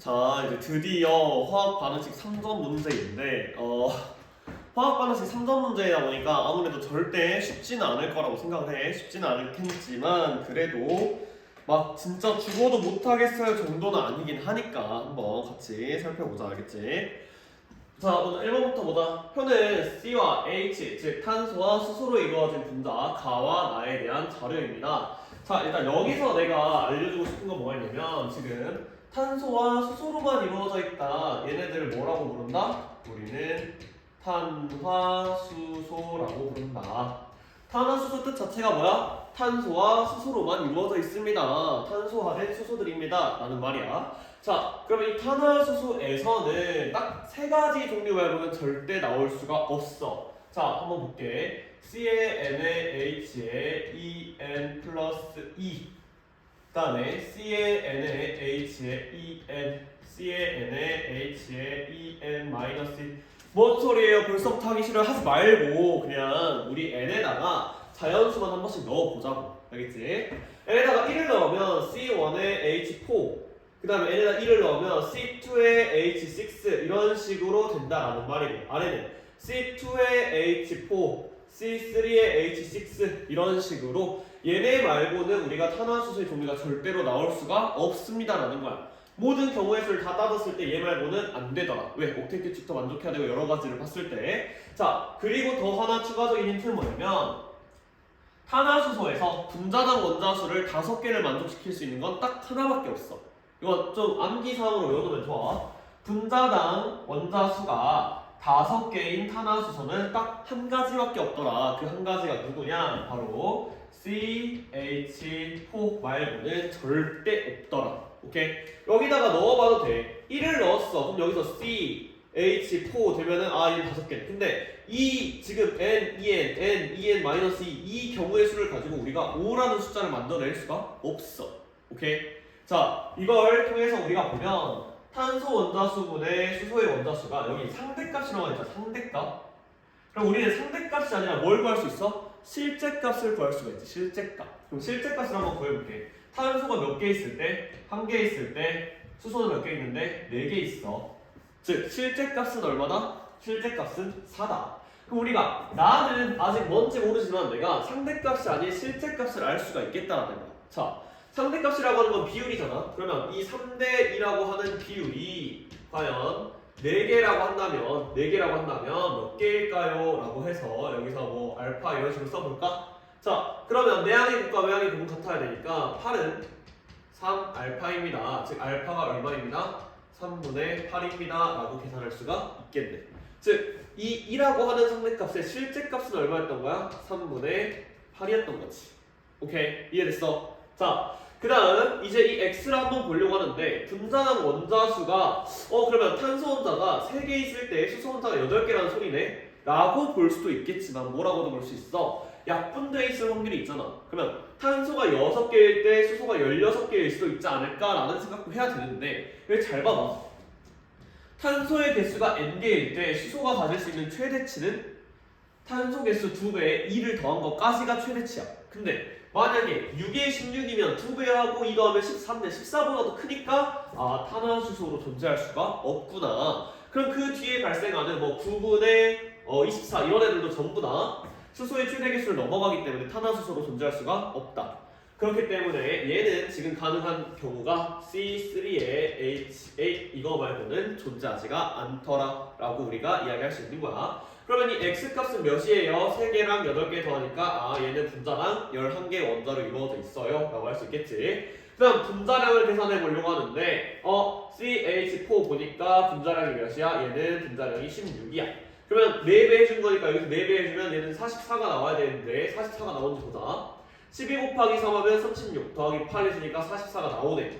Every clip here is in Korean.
자, 이제 드디어 화학 반응식 3점 문제인데, 화학 반응식 3점 문제이다 보니까 아무래도 절대 쉽지는 않을 거라고 생각을 해. 쉽지는 않을 테지만, 그래도 막 진짜 죽어도 못하겠어요 정도는 아니긴 하니까 한번 같이 살펴보자, 알겠지? 자, 오늘 1번부터 보자. 표는 C와 H, 즉 탄소와 수소로 이루어진 분자 가와 나에 대한 자료입니다. 자, 일단 여기서 내가 알려주고 싶은 건 뭐가 있냐면, 지금 탄소와 수소로만 이루어져 있다. 얘네들을 뭐라고 부른다? 우리는 탄화수소라고 부른다. 탄화수소 뜻 자체가 뭐야? 탄소와 수소로만 이루어져 있습니다. 탄소화된 수소들입니다. 라는 말이야. 자, 그러면 이 탄화수소에서는 딱 세 가지 종류 말고는 절대 나올 수가 없어. 자, 한번 볼게. C에 N에 H에 En 플러스 E, 그 다음에 C에 N에 H에 En, C에 N에 H에 En 마이너스 E. 뭔 소리예요? 벌써부터 하기 싫어 하지 말고 그냥 우리 N에다가 자연수만 한 번씩 넣어보자고. 알겠지? N에다가 1을 넣으면 C1에 H4, 그 다음에 N에다 1을 넣으면 C2에 H6 이런 식으로 된다라는 말이고, 아래는 C2에 H4, C3에 H6 이런 식으로 얘네 말고는 우리가 탄화수소의 종류가 절대로 나올 수가 없습니다라는 거야. 모든 경우의 수를 다 따졌을 때 얘 말고는 안 되더라. 왜? 옥텟 규칙도 만족해야 되고 여러 가지를 봤을 때. 자, 그리고 더 하나 추가적인 힌트는 뭐냐면, 탄화수소에서 분자당 원자수를 5개를 만족시킬 수 있는 건 딱 하나밖에 없어. 이건 좀 암기사항으로 외워두면 좋아. 분자당 원자수가 5개인 탄화수소는 딱 한 가지밖에 없더라. 그 한 가지가 누구냐? 바로 CH4 말고는 절대 없더라. 오케이? 여기다가 넣어봐도 돼. 1을 넣었어. 그럼 여기서 CH4 되면은 얘는 5개. 근데 이 지금 N, EN 마이너스 이 경우의 수를 가지고 우리가 5라는 숫자를 만들어낼 수가 없어. 오케이? 자, 이걸 통해서 우리가 보면 탄소 원자수분의 수소의 원자수가 여기 상대값이라고 했죠. 상대값. 그럼 우리는 상대값이 아니라 뭘 구할 수 있어? 실제값을 구할 수가 있지. 실제값. 그럼 실제값을 한번 구해볼게. 탄소가 몇 개 있을 때? 1개 있을 때. 수소는 몇 개 있는데? 4개 있어. 즉 실제값은 얼마다? 실제값은 4다. 그럼 우리가 나는 아직 뭔지 모르지만 내가 상대값이 아닌 실제값을 알 수가 있겠다라는 거야. 자, 상대값이라고 하는 건 비율이잖아. 그러면 이 3대 2라고 하는 비율이 과연 4개라고 한다면 몇 개일까요? 라고 해서 여기서 뭐 알파 이런 식으로 써볼까? 자, 그러면 내항의 곱과 외항의 곱은 같아야 되니까 8은 3 알파입니다. 즉 알파가 얼마입니다? 3분의 8입니다. 라고 계산할 수가 있겠네. 즉 이 2라고 하는 상대값의 실제값은 얼마였던 거야? 3분의 8이었던 거지. 오케이, 이해됐어? 자, 그 다음 이제 이 x를 한번 보려고 하는데, 분자당 원자수가 그러면 탄소 원자가 3개 있을 때 수소 원자가 8개라는 소리네? 라고 볼 수도 있겠지만 뭐라고도 볼 수 있어? 약분되어 있을 확률이 있잖아. 그러면 탄소가 6개일 때 수소가 16개일 수도 있지 않을까라는 생각도 해야 되는데, 왜? 잘 봐봐. 탄소의 개수가 n개일 때 수소가 가질 수 있는 최대치는 탄소 개수 2배에 2를 더한 것까지가 최대치야. 근데 만약에 6에 16이면 2배하고 2 더하면 13대 14보다도 크니까 탄화수소로 존재할 수가 없구나. 그럼 그 뒤에 발생하는 뭐 9분의 24 이런 애들도 전부 다 수소의 최대 개수를 넘어가기 때문에 탄화수소로 존재할 수가 없다. 그렇기 때문에 얘는 지금 가능한 경우가 C3에 H8 이거 말고는 존재하지가 않더라 라고 우리가 이야기할 수 있는 거야. 그러면 이 x값은 몇이에요? 3개랑 8개 더하니까 얘는 분자랑 11개 원자로 이루어져 있어요 라고 할 수 있겠지. 그 다음 분자량을 계산해 보려고 하는데 CH4 보니까 분자량이 몇이야? 얘는 분자량이 16이야. 그러면 4배 해준 거니까 여기서 4배 해주면 얘는 44가 나와야 되는데 44가 나오는지 보자. 12 곱하기 3 하면 36 더하기 8 해주니까 44가 나오네.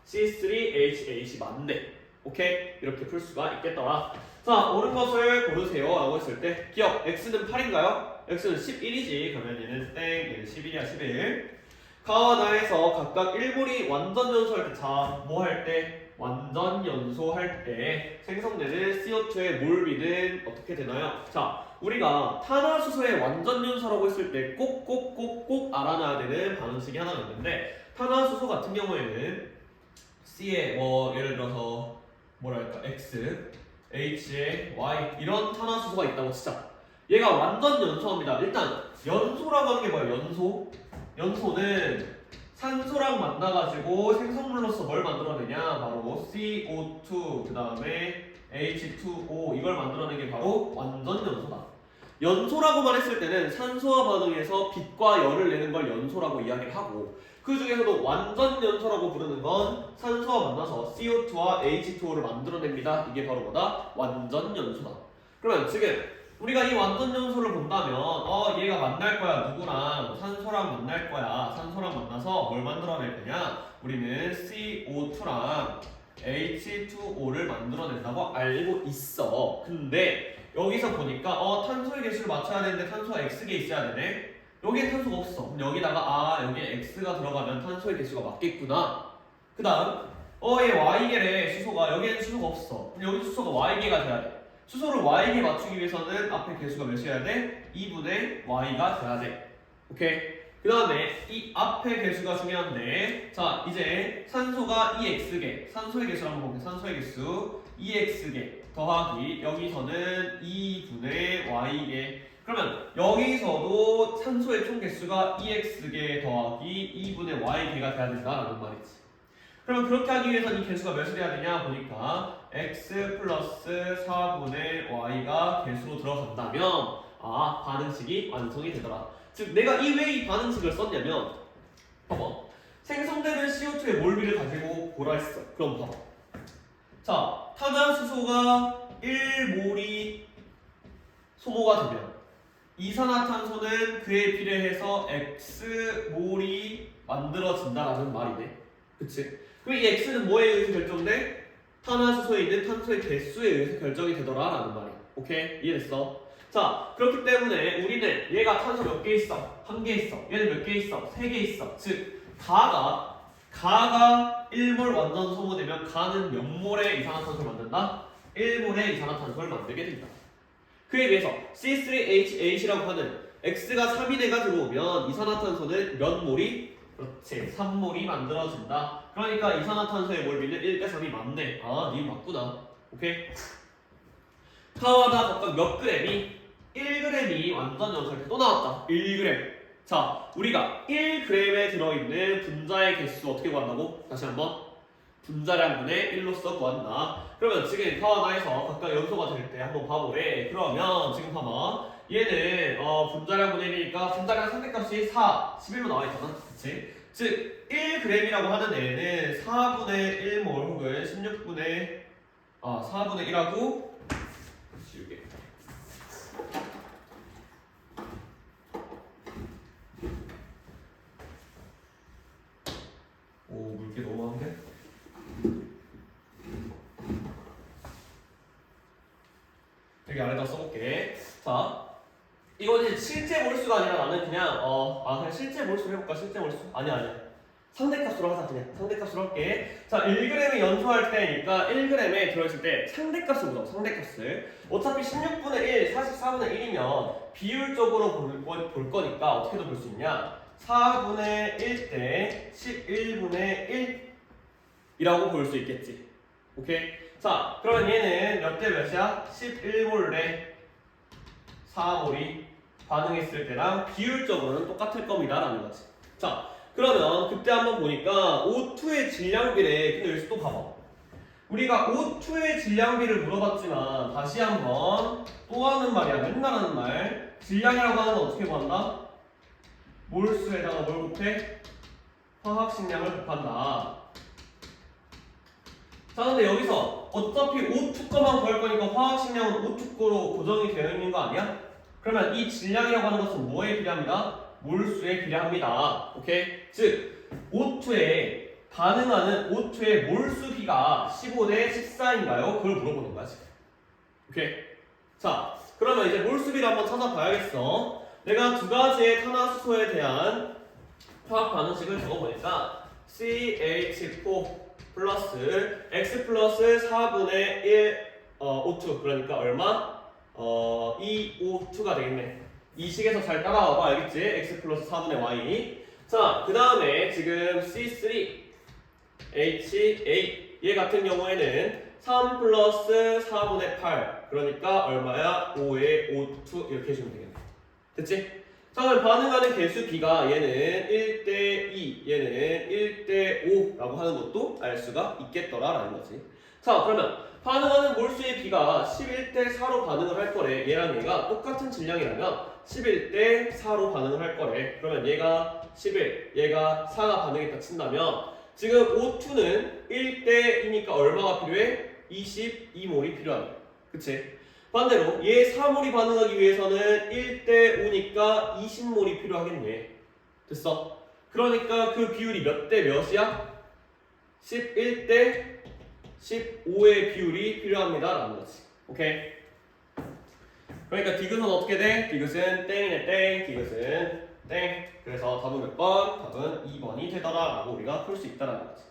C3H8이 맞네. 오케이? 이렇게 풀 수가 있겠더라. 자, 옳은 것을 고르세요 라고 했을 때 기억, x는 8인가요? x는 11이지. 그러면 얘는 땡, 얘는 11이야. 11. 가와 나에서 각각 1몰이 완전 연소할 때, 자, 뭐 할 때? 완전 연소할 때 생성되는 CO2의 몰비는 어떻게 되나요? 자, 우리가 탄화수소의 완전 연소라고 했을 때 꼭 알아놔야 되는 반응식이 하나 있는데, 탄화수소 같은 경우에는 C에 뭐 예를 들어서 뭐랄까 X, H에 Y 이런 탄화수소가 있다고 치자. 얘가 완전 연소입니다. 일단 연소라고 하는 게 뭐야? 연소는 산소랑 만나가지고 생성물로서 뭘 만들어내냐? 바로 CO2 그 다음에 H2O 이걸 만들어낸 게 바로 완전 연소다. 연소라고만 했을 때는 산소와 반응해서 빛과 열을 내는 걸 연소라고 이야기를 하고 그 중에서도 완전 연소라고 부르는 건 산소와 만나서 CO2와 H2O를 만들어냅니다. 이게 바로 뭐다? 완전 연소다. 그러면 지금 우리가 이 완전 연소를 본다면 얘가 만날 거야 누구랑 산소랑 만날 거야. 산소랑 만나서 뭘 만들어낼 거냐? 우리는 CO2랑 H2O를 만들어낸다고 알고 있어. 근데 여기서 보니까 탄소의 개수를 맞춰야 되는데 탄소가 X개 있어야 되네. 여기에 탄소가 없어. 그럼 여기다가 여기에 X가 들어가면 탄소의 개수가 맞겠구나. 그 다음 얘 Y개래 수소가. 여기에는 수소가 없어. 그럼 여기 수소가 Y개가 돼야 돼. 수소를 Y개 맞추기 위해서는 앞에 개수가 몇이어야 돼? 2분의 Y가 돼야 돼. 오케이? 그 다음에 이 앞에 개수가 중요한데 자 이제 산소가 2X개 산소의 개수를 한번 볼게요. 산소의 개수 2X개 더하기 여기서는 2분의 Y개. 그러면 여기서도 산소의 총 개수가 2X개 더하기 2분의 Y개가 돼야 된다라는 말이지. 그러면 그렇게 하기 위해서는 이 개수가 몇이 돼야 되냐 보니까 X 플러스 4분의 Y가 개수로 들어간다면 반응식이 완성이 되더라. 즉 내가 왜 이 반응식을 썼냐면 봐봐. 생성되는 CO2의 몰비를 가지고 보라 했어. 그럼 봐봐. 자, 탄화수소가 1몰이 소모가 되면 이산화탄소는 그에 비례해서 X몰이 만들어진다라는 말이네. 그치? 그럼 이 X는 뭐에 의해서 결정돼? 탄화수소에 있는 탄소의 개수에 의해서 결정이 되더라라는 말이야. 오케이? 이해됐어? 자, 그렇기 때문에 우리는 얘가 탄소 몇 개 있어? 한 개 있어. 얘는 몇 개 있어? 세 개 있어. 즉, 가가 1몰 완전 소모되면 가는 몇 몰의 이산화탄소를 만든다? 1몰의 이산화탄소를 만들게 된다. 그에 비해서 C3H8이라고 하는 X가 3이 돼가지고 오면 이산화탄소는 몇 몰이? 그렇지, 3몰이 만들어진다. 그러니까 이산화탄소의 몰비는 1대 3이 맞네. 니 맞구나. 오케이? 카와다 각각 몇 그램이? 1g이 완전 연소할 때 또 나왔다. 1g. 자, 우리가 1g에 들어있는 분자의 개수 어떻게 구한다고? 다시 한번. 분자량분의 1로서 구한다. 그러면 지금 카와나에서 각각 연소가 될 때 한번 봐보래. 그러면 지금 봐봐. 얘는 분자량분의 1이니까 분자량 상대값이 4, 11로 나와있잖아. 그치? 즉 1g이라고 하는 애는 4분의 1몰 혹은 16분의 4분의 1하고 지우개. 오, 물개 너무 많은데? 여기 아래다 써볼게. 자, 이건 이제 실제 몰수가 아니라 나는 그냥 그냥 실제 몰수로 해볼까? 실제 몰수? 아니야. 상대값으로 하자. 그냥 상대값으로 할게. 자, 1g이 연소할 때니까 1g에 들어있을 때 상대값을 보자. 상대값을. 어차피 16분의 1, 44분의 1이면 비율적으로 볼 거니까 어떻게도 볼 수 있냐? 4분의 1 대 11분의 1이라고 볼 수 있겠지. 오케이? 자, 그러면 얘는 몇 대 몇이야? 11몰 대 4몰이 반응했을 때랑 비율적으로는 똑같을 겁니다 라는 거지. 자, 그러면 그때 한번 보니까 O2의 질량비래. 근데 여기서 또 봐봐. 우리가 O2의 질량비를 물어봤지만 다시 한번 또 하는 말이야. 맨날 하는 말. 질량이라고 하는 건 어떻게 구한다? 몰수에다가 뭘 곱해? 화학식량을 곱한다. 자, 근데 여기서 어차피 O2 거만 구할 거니까 화학식량은 O2 거로 고정이 되어 있는 거 아니야? 그러면 이 질량이라고 하는 것은 뭐에 비례합니다? 몰수에 비례합니다. 오케이? 즉 O2에 반응하는 O2의 몰수비가 15대 14인가요? 그걸 물어보는 거야 지금. 오케이? 자, 그러면 이제 몰수비를 한번 찾아봐야겠어. 내가 두 가지의 탄화수소에 대한 화학 반응식을 적어보니까 CH4 플러스 X 플러스 4분의 1 O2 그러니까 얼마? 2O2가 되겠네. 이 식에서 잘 따라와봐. 알겠지? X 플러스 4분의 Y. 자, 그 다음에 지금 C3 HA 얘 같은 경우에는 3 플러스 4분의 8 그러니까 얼마야? 5의 O2 이렇게 해주면 되겠네. 됐지? 자 그럼 반응하는 개수 B가 얘는 1대2 얘는 1대5라고 하는 것도 알 수가 있겠더라 라는 거지. 자 그러면 반응하는 몰수의 B가 11대4로 반응을 할 거래. 얘랑 얘가 똑같은 질량이라면 11대4로 반응을 할 거래. 그러면 얘가 11 얘가 4가 반응했다 친다면 지금 O2는 1대2니까 얼마가 필요해? 22몰이 필요하네. 그치? 반대로 얘 4몰이 반응하기 위해서는 1대5니까 20몰이 필요하겠네. 됐어? 그러니까 그 비율이 몇 대 몇이야? 11대 15의 비율이 필요합니다 라는 거지. 오케이? 그러니까 디귿은 어떻게 돼? 디귿은 땡이네 땡, 디귿은 땡. 그래서 답은 몇 번? 답은 2번이 되더라 라고 우리가 풀 수 있다라는 거지.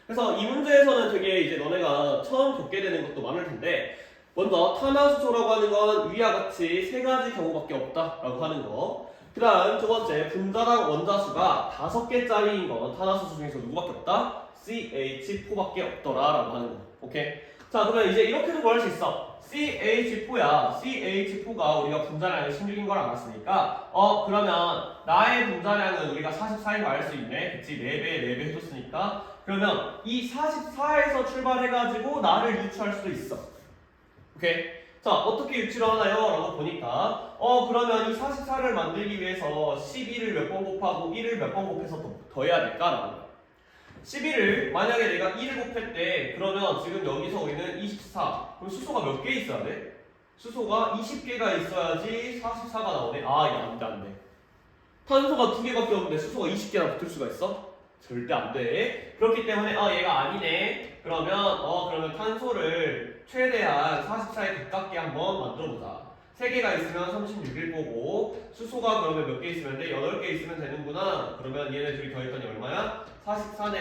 그래서 이 문제에서는 되게 이제 너네가 처음 겪게 되는 것도 많을 텐데 먼저 탄화수소라고 하는 건 위와 같이 세 가지 경우밖에 없다라고 하는 거. 그 다음 두 번째 분자당 원자수가 5개짜리인 건 탄화수소 중에서 누구밖에 없다? CH4밖에 없더라라고 하는 거. 오케이? 자 그러면 이제 이렇게도 구할 수 있어. CH4야. CH4가 우리가 분자량이 16인 걸 알았으니까 그러면 나의 분자량은 우리가 44인 거 알 수 있네. 그치? 4배 해줬으니까 그러면 이 44에서 출발해가지고 나를 유추할 수도 있어. 오케이? 자 어떻게 유추를 하나요? 라고 보니까 그러면 이 44를 만들기 위해서 12를 몇 번 곱하고 1을 몇 번 곱해서 더해야 될까? 라는 거야. 11을 만약에 내가 1을 곱했대. 그러면 지금 여기서 우리는 24. 그럼 수소가 몇 개 있어야 돼? 수소가 20개가 있어야지 44가 나오네. 아 이게 안 돼 안 돼. 탄소가 2개밖에 없는데 수소가 20개나 붙을 수가 있어? 절대 안 돼. 그렇기 때문에 얘가 아니네. 그러면 탄소를 최대한 44에 가깝게 한번 만들어보자. 3개가 있으면 36일 거고 수소가 그러면 몇 개 있으면 돼? 8개 있으면 되는구나. 그러면 얘네 둘이 더했더니 얼마야? 44네.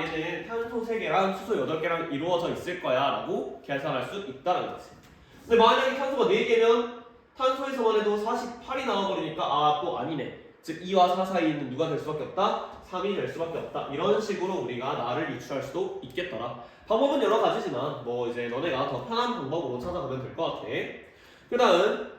얘는 탄소 3개랑 수소 8개랑 이루어져 있을 거야 라고 계산할 수 있다는 거지. 근데 만약에 탄소가 4개면 탄소에서만 해도 48이 나와버리니까 또 아니네. 즉 2와 4 사이에 있는 누가 될 수밖에 없다? 3이 될 수밖에 없다. 이런 식으로 우리가 나를 유추할 수도 있겠더라. 방법은 여러 가지지만 뭐 이제 너네가 더 편한 방법으로 찾아가면 될 것 같아. 그 다음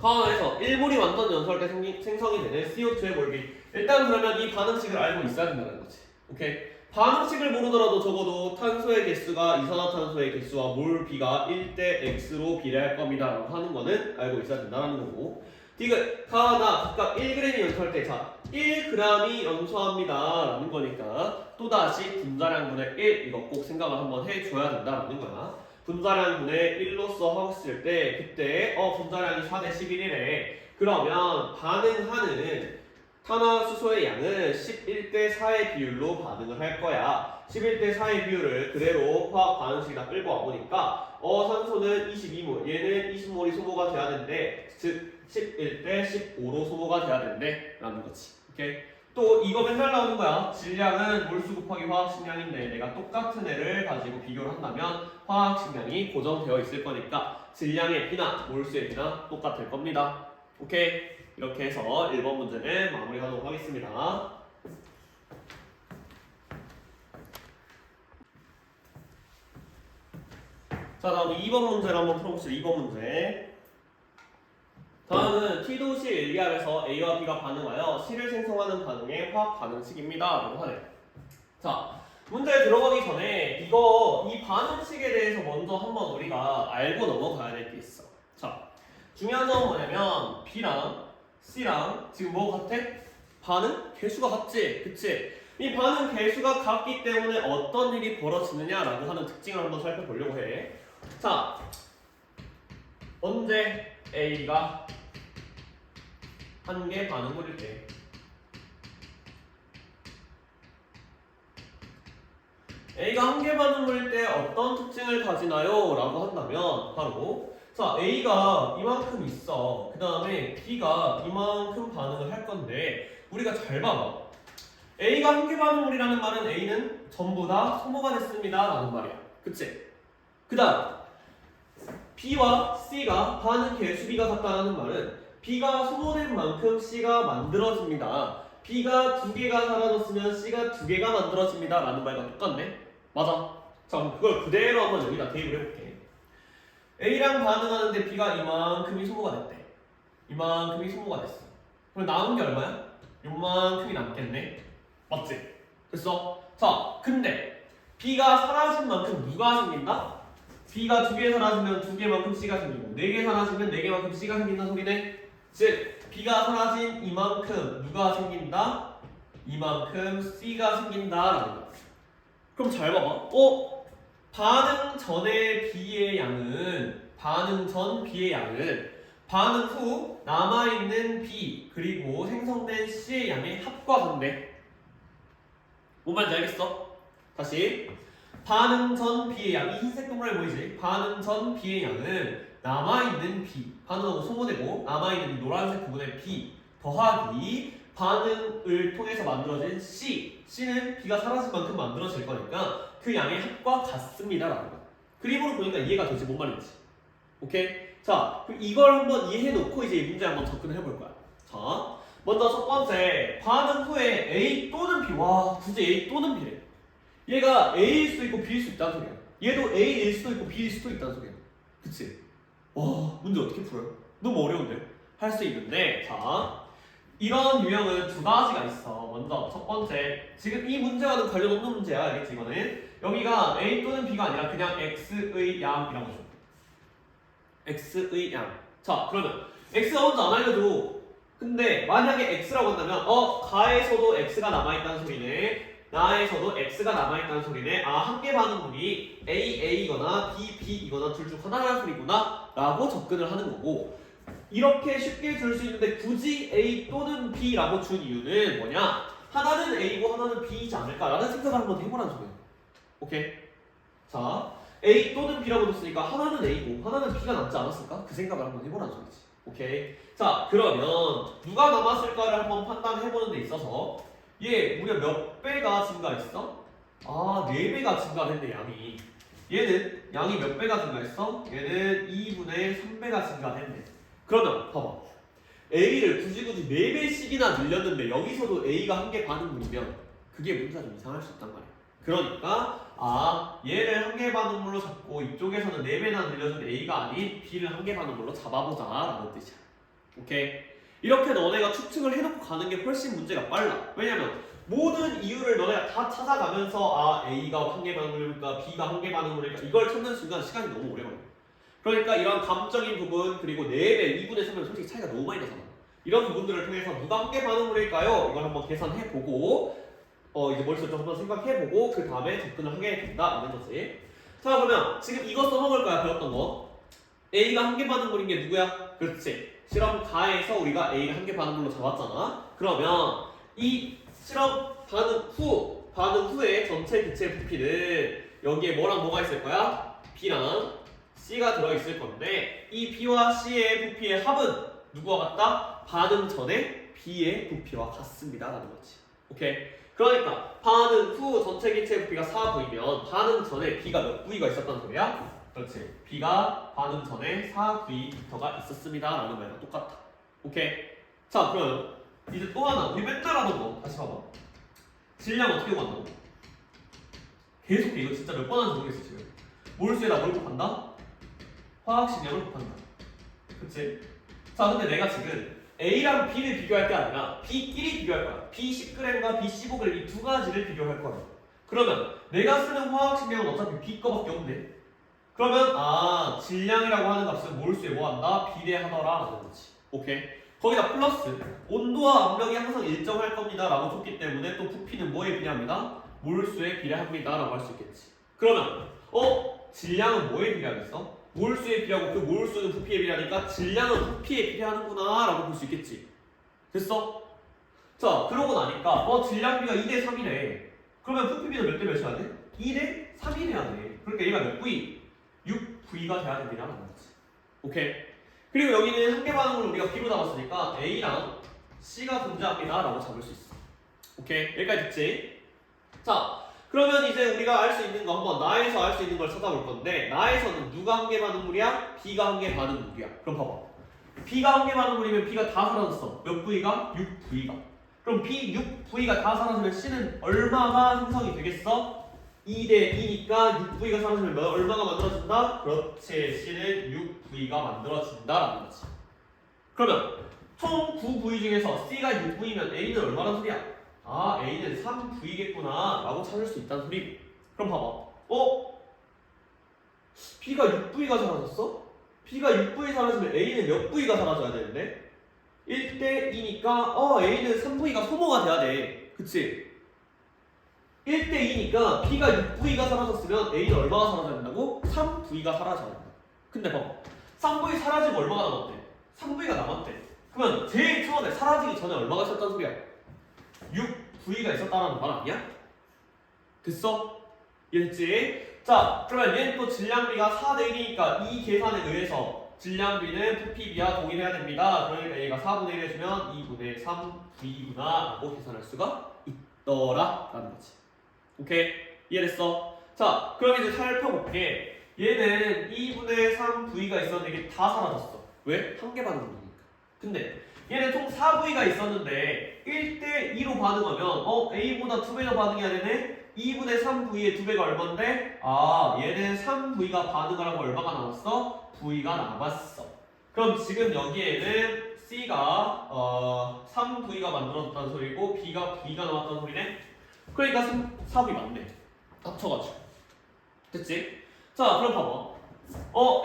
가만에서 1몰이 완전 연소할 때 생성이 되는 CO2의 몰비. 일단 그러면 이 반응식을 알고 있어야 된다는 거지. 오케이? 반응식을 모르더라도 적어도 탄소의 개수가 이산화탄소의 개수와 몰비가 1대 X로 비례할 겁니다 라고 하는 거는 알고 있어야 된다는 거고 디귿, 가나 각각 1g이 연소할 때 자 1g이 연소합니다 라는 거니까 또다시 분자량분의 1 이거 꼭 생각을 한번 해줘야 된다는 거야. 분자량분의 1로서 하고 있을 때 그때 분자량이 4대 11이래. 그러면 반응하는 탄화수소의 양은 11대 4의 비율로 반응을 할 거야. 11대 4의 비율을 그대로 화학 반응식에다 끌고 와보니까 산소는 22몰, 얘는 20몰이 소모가 돼야 되는데 즉 11대 15로 소모가 돼야 된대 라는 거지. 오케이? 또 이거 맨날 나오는 거야. 질량은 몰수 곱하기 화학식량인데 내가 똑같은 애를 가지고 비교를 한다면 화학식량이 고정되어 있을 거니까 질량의 B나 몰수의 B나 똑같을 겁니다. 오케이? 이렇게 해서 1번 문제는 마무리하도록 하겠습니다. 자 다음 2번 문제를 한번 풀어봅시다. 2번 문제. 다음은 T도시 1기압에서 A와 B가 반응하여 C를 생성하는 반응의 화학 반응식입니다 라고 하네요. 자 문제에 들어가기 전에 이 반응식에 대해서 먼저 한번 우리가 알고 넘어가야 될 게 있어. 자 중요한 점은 뭐냐면 B랑 C랑 지금 뭐가 같아? 반응 개수가 같지? 그치? 이 반응 개수가 같기 때문에 어떤 일이 벌어지느냐라고 하는 특징을 한번 살펴보려고 해. 자 언제 A가 한 개 반응물일 때 A가 한 개 반응물일 때 어떤 특징을 가지나요? 라고 한다면 바로 자 A가 이만큼 있어. 그 다음에 B가 이만큼 반응을 할 건데 우리가 잘 봐봐. A가 한 개 반응물이라는 말은 A는 전부 다 소모가 됐습니다 라는 말이야. 그치? 그 다음 B와 C가 반응 개수비가 같다는 말은 B가 소모된 만큼 C가 만들어집니다. B가 2개가 사라졌으면 C가 2개가 만들어집니다 라는 말과 똑같네. 맞아. 자 그럼 그걸 그대로 한번 여기다 대입을 해볼게. A랑 반응하는데 B가 이만큼이 소모가 됐대. 이만큼이 소모가 됐어. 그럼 남은 게 얼마야? 요만큼이 남겠네. 맞지? 됐어? 자 근데 B가 사라진 만큼 누가 생긴다? B가 2개 사라지면 2개만큼 C가 생기고 4개 사라지면 4개만큼 C가 생긴다는 소리네. 즉 B가 사라진 이만큼 누가 생긴다? 이만큼 C가 생긴다라는 거야. 그럼 잘 봐봐. 반응 전의 B의 양은 반응 전 B의 양은 반응 후 남아있는 B 그리고 생성된 C의 양의 합과 같네. 뭔 말인지 알겠어? 다시 반응 전 B의 양, 이 흰색 동그라미 보이지? 반응 전 B의 양은 남아있는 B, 반응하고 소모되고 남아있는 이 노란색 부분의 B 더하기 반응을 통해서 만들어진 C, C는 B가 사라진 만큼 만들어질 거니까 그 양의 합과 같습니다 라는 거. 그림으로 보니까 이해가 되지 뭔 말인지. 오케이? 자, 그럼 이걸 한번 이해해놓고 이제 이 문제 한번 접근을 해볼 거야. 자, 먼저 첫 번째 반응 후에 A 또는 B. 와, 굳이 A 또는 B래. 얘가 A일 수도 있고 B일 수도 있다는 소리야. 얘도 A일 수도 있고 B일 수도 있다는 소리야. 그치? 와, 문제 어떻게 풀어요? 너무 어려운데? 할 수 있는데, 자, 이런 유형은 두 가지가 있어. 먼저 첫 번째, 지금 이 문제와는 관련 없는 문제야. 알겠지? 이거는 여기가 A 또는 B가 아니라 그냥 X의 양이라고 줘. X의 양. 자, 그러면 X가 먼저 안 알려줘. 근데 만약에 X라고 한다면 가에서도 X가 남아있다는 소리네. 나에서도 X가 남아있다는 소리네. 아, 한계 반응물이 A, A이거나 B, B이거나 둘 중 하나라는 소리구나 라고 접근을 하는 거고, 이렇게 쉽게 줄 수 있는데 굳이 A 또는 B라고 준 이유는 뭐냐? 하나는 A고 하나는 B이지 않을까라는 생각을 한번 해보라는 소리야. 오케이? 자, A 또는 B라고 줬으니까 하나는 A고 하나는 B가 남지 않았을까? 그 생각을 한번 해보라는 소리지. 오케이? 자, 그러면 누가 남았을까를 한번 판단해보는 데 있어서 얘 무려 몇 배가 증가했어? 아, 4배가 증가했네 양이. 얘는 양이 몇 배가 증가했어? 얘는 2분의 3배가 증가했네. 그러면 봐봐. A를 굳이 4배씩이나 늘렸는데 여기서도 A가 한계 반응물이면 그게 문제가 좀 이상할 수 있단 말이야. 그러니까 얘를 한계 반응물로 잡고 이쪽에서는 4배나 늘려준 A가 아닌 B를 한계 반응물로 잡아보자 라는 뜻이야. 오케이? 이렇게 너네가 추측을 해놓고 가는 게 훨씬 문제가 빨라. 왜냐면 모든 이유를 너네가 다 찾아가면서 A가 한계 반응물일까 B가 한계 반응물일까 이걸 찾는 순간 시간이 너무 오래 걸려. 그러니까 이런 감적인 부분 그리고 4배, 2분의 3은 솔직히 차이가 너무 많이 나잖아. 이런 부분들을 통해서 누가 한계 반응물일까요? 이걸 한번 계산해보고 이제 머릿속에 좀 한번 생각해보고 그 다음에 접근을 하게 된다는 거지. 자, 그러면 지금 이거 써먹을 거야. 배웠던 거. A가 한계 반응물인 게 누구야? 그렇지. 실험 가에서 우리가 A를 한계 반응물로 잡았잖아. 그러면 이 실험 반응 후에 전체 기체 부피는 여기에 뭐랑 뭐가 있을 거야? B랑 C가 들어있을 건데 이 B와 C의 부피의 합은 누구와 같다? 반응 전에 B의 부피와 같습니다 라는 거지. 오케이? 그러니까 반응 후 전체 기체 부피가 4V면 반응 전에 B가 몇 V가 있었다는 소리야? 그렇지. B가 반응 전에 4V가 있었습니다 라는 말과 똑같아. 오케이? 자, 그러면 이제 또 하나 우리 맨날 하던 거 다시 봐봐. 질량 어떻게 구한다고? 계속해. 이거 진짜 몇 번 하는지 모르겠어 지금. 몰수에다 뭘 곱한다? 화학식량을 곱한다. 그치? 자, 근데 내가 지금 A랑 B를 비교할 게 아니라 B끼리 비교할 거야. B 10g과 B 15g 이 두 가지를 비교할 거야. 그러면 내가 쓰는 화학식량은 어차피 B 거밖에 없네. 그러면 질량이라고 하는 값은 몰수에 뭐한다? 비례하더라 라는 거지. 오케이? 거기다 플러스 온도와 압력이 항상 일정할 겁니다 라고 줬기 때문에 또 부피는 뭐에 비례합니다? 몰수에 비례합니다 라고 할 수 있겠지. 그러면 질량은 뭐에 비례하겠어? 몰수에 비례하고 그 몰수는 부피에 비례하니까 질량은 부피에 비례하는구나 라고 볼 수 있겠지. 됐어? 자, 그러고 나니까 질량비가 2대 3이래. 그러면 부피비는 몇 대 몇이야 돼? 2대 3이 돼야 돼. 그러니까 얘가 몇 V? 6V가 돼야 됩니다 라는 거지. 오케이? 그리고 여기는 한계 반응을 우리가 B로 잡았으니까 A랑 C가 존재합니다 라고 잡을 수 있어. 오케이? 여기까지 됐지? 자, 그러면 이제 우리가 알 수 있는 거 한번 나에서 알 수 있는 걸 찾아볼 건데 나에서는 누가 한계 반응물이야? B가 한계 반응물이야. 그럼 봐봐. B가 한계 반응물이면 B가 다 사라졌어. 몇 V가? 6V가. 그럼 B 6V가 다 사라지면 C는 얼마가 생성이 되겠어? 2대 2니까 6V가 사라지면 얼마가 만들어진다? 그렇지. C는 6V가 만들어진다라는 거지. 그러면 총 9V 중에서 C가 6V면 A는 얼마란 소리야? 아, A는 3V겠구나 라고 찾을 수 있다는 소리. 그럼 봐봐. B가 6V가 사라졌어? B가 6V 사라지면 A는 몇 V가 사라져야 되는데? 1대 2니까 A는 3V가 소모가 돼야 돼. 그치? 1대 2니까 B가 6V가 사라졌으면 A는 얼마가 사라져야 된다고? 3V가 사라져야 된다. 근데 봐봐. 3V 사라지고 얼마가 남았대? 3V가 남았대. 그러면 제일 처음에 사라지기 전에 얼마가 있었다는 소리야? 6V가 있었다는 말 아니야? 됐어? 이해했지? 자, 그러면 얘는 또 질량비가 4대 1이니까 이 계산에 의해서 질량비는 PPB와 동일해야 됩니다. 그러니까 얘가 4분의 1 해주면 2분의 3V구나 라고 계산할 수가 있더라 라는 거지. 오케이? 이해됐어? 자, 그럼 이제 살펴볼게. 얘는 2분의 3V가 있었는데 이게 다 사라졌어. 왜? 한 개 반응이니까. 근데 얘는 총 4V가 있었는데 1대 2로 반응하면 A보다 2배 더 반응해야 되네? 2분의 3V의 2배가 얼만데? 아, 얘는 3V가 반응을 하고 얼마가 남았어? V가 남았어. 그럼 지금 여기에는 C가 3V가 만들어졌다는 소리고 B가 V가 나왔다는 소리네? 그러니까 4V 맞네. 합쳐가지고. 됐지? 자, 그럼 봐봐.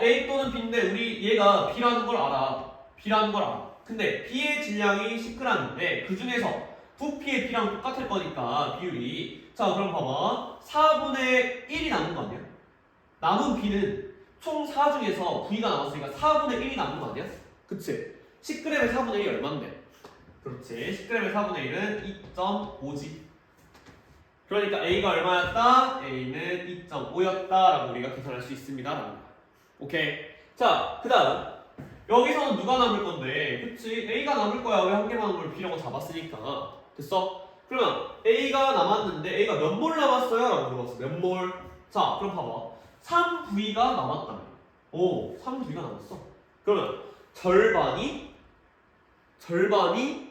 A 또는 B인데 우리 얘가 B라는 걸 알아. B라는 걸 알아. 근데 B의 질량이 10g인데 그 중에서 부피의 B랑 똑같을 거니까 비율이. 자, 그럼 봐봐. 4분의 1이 남은 거 아니야? 남은 B는 총 4 중에서 V가 남았으니까 4분의 1이 남은 거 아니야? 그치? 10g의 4분의 1이 얼만데? 그렇지. 10g의 4분의 1은 2.5지. 그러니까 A가 얼마였다? A는 2.5였다라고 우리가 계산할 수 있습니다. 오케이. 자, 그 다음. 여기서는 누가 남을 건데? 그치? A가 남을 거야. 왜 한 개만 남을 B라고 잡았으니까. 됐어? 그러면 A가 남았는데 A가 몇 몰 남았어요? 라고 물어봤어. 몇 몰? 자, 그럼 봐봐. 3V가 남았다며. 오, 3V가 남았어. 그러면 절반이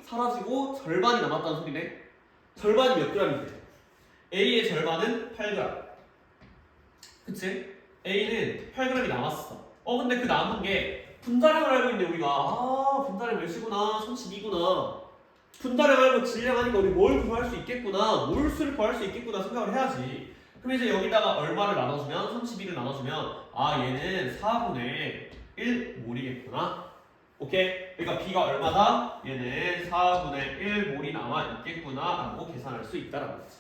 사라지고 절반이 남았다는 소리네. 절반이 몇 g인데? A의 절반은 8g. 그치? A는 8g이 남았어. 근데 그 남은 게 분자량을 알고 있는데 우리가 분자량 몇이구나, 32구나. 분자량 알고 질량하니까 우리 뭘 구할 수 있겠구나, 몰수를 구할 수 있겠구나 생각을 해야지. 그럼 이제 여기다가 얼마를 나눠주면 32를 나눠주면 얘는 4분의 1 몰이겠구나. 오케이? 그러니까 B가 얼마다? 얘는 4분의 1 몰이 남아있겠구나 라고 계산할 수 있다라는 거지.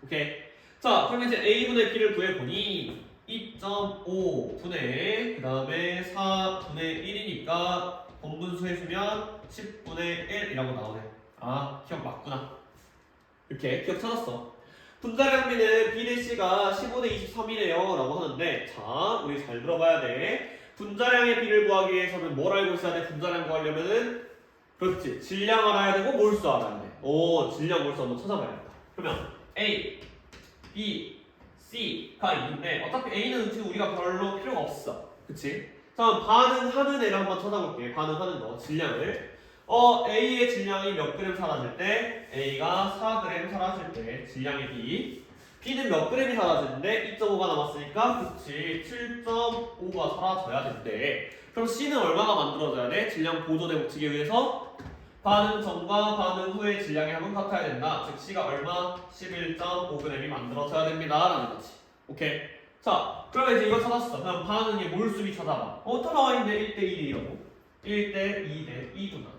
오케이? 자, 그럼 이제 A분의 B를 구해보니 2.5분의 그 다음에 4분의 1이니까 본분수 해주면 10분의 1이라고 나오네. 기억 맞구나. 이렇게 기억 찾았어. 분자량비는 B 대 C가 15대 23이래요 라고 하는데, 자, 우리 잘 들어봐야 돼. 분자량의 B를 구하기 위해서는 뭘 알고 있어야 돼? 분자량 구하려면은, 그렇지, 질량 알아야 되고 몰수 알아야 돼. 질량 몰수 한번 찾아봐야겠다. 그러면 A, B, C가 있는데 어차피 A는 지금 우리가 별로 필요가 없어. 그치? 자, 반응하는 애를 한번 찾아볼게. 반응하는 거, 질량을. A의 질량이 몇 그램 사라질 때? A가 4g 사라질 때 질량의 B. B는 몇 g이 사라지는데 2.5가 남았으니까 그치, 7.5가 사라져야 된대. 그럼 C는 얼마가 만들어져야 돼? 질량 보존의 법칙에 의해서 반응 전과 반응 후의 질량의 합은 같아야 된다. 즉 C가 얼마? 11.5g이 만들어져야 됩니다 라는 거지. 오케이? 자, 그러면 이제 이거 찾았어. 그럼 반응의 몰수비 찾아봐. 또 나와있는데 1대 1이라고. 1대 2대 2구나.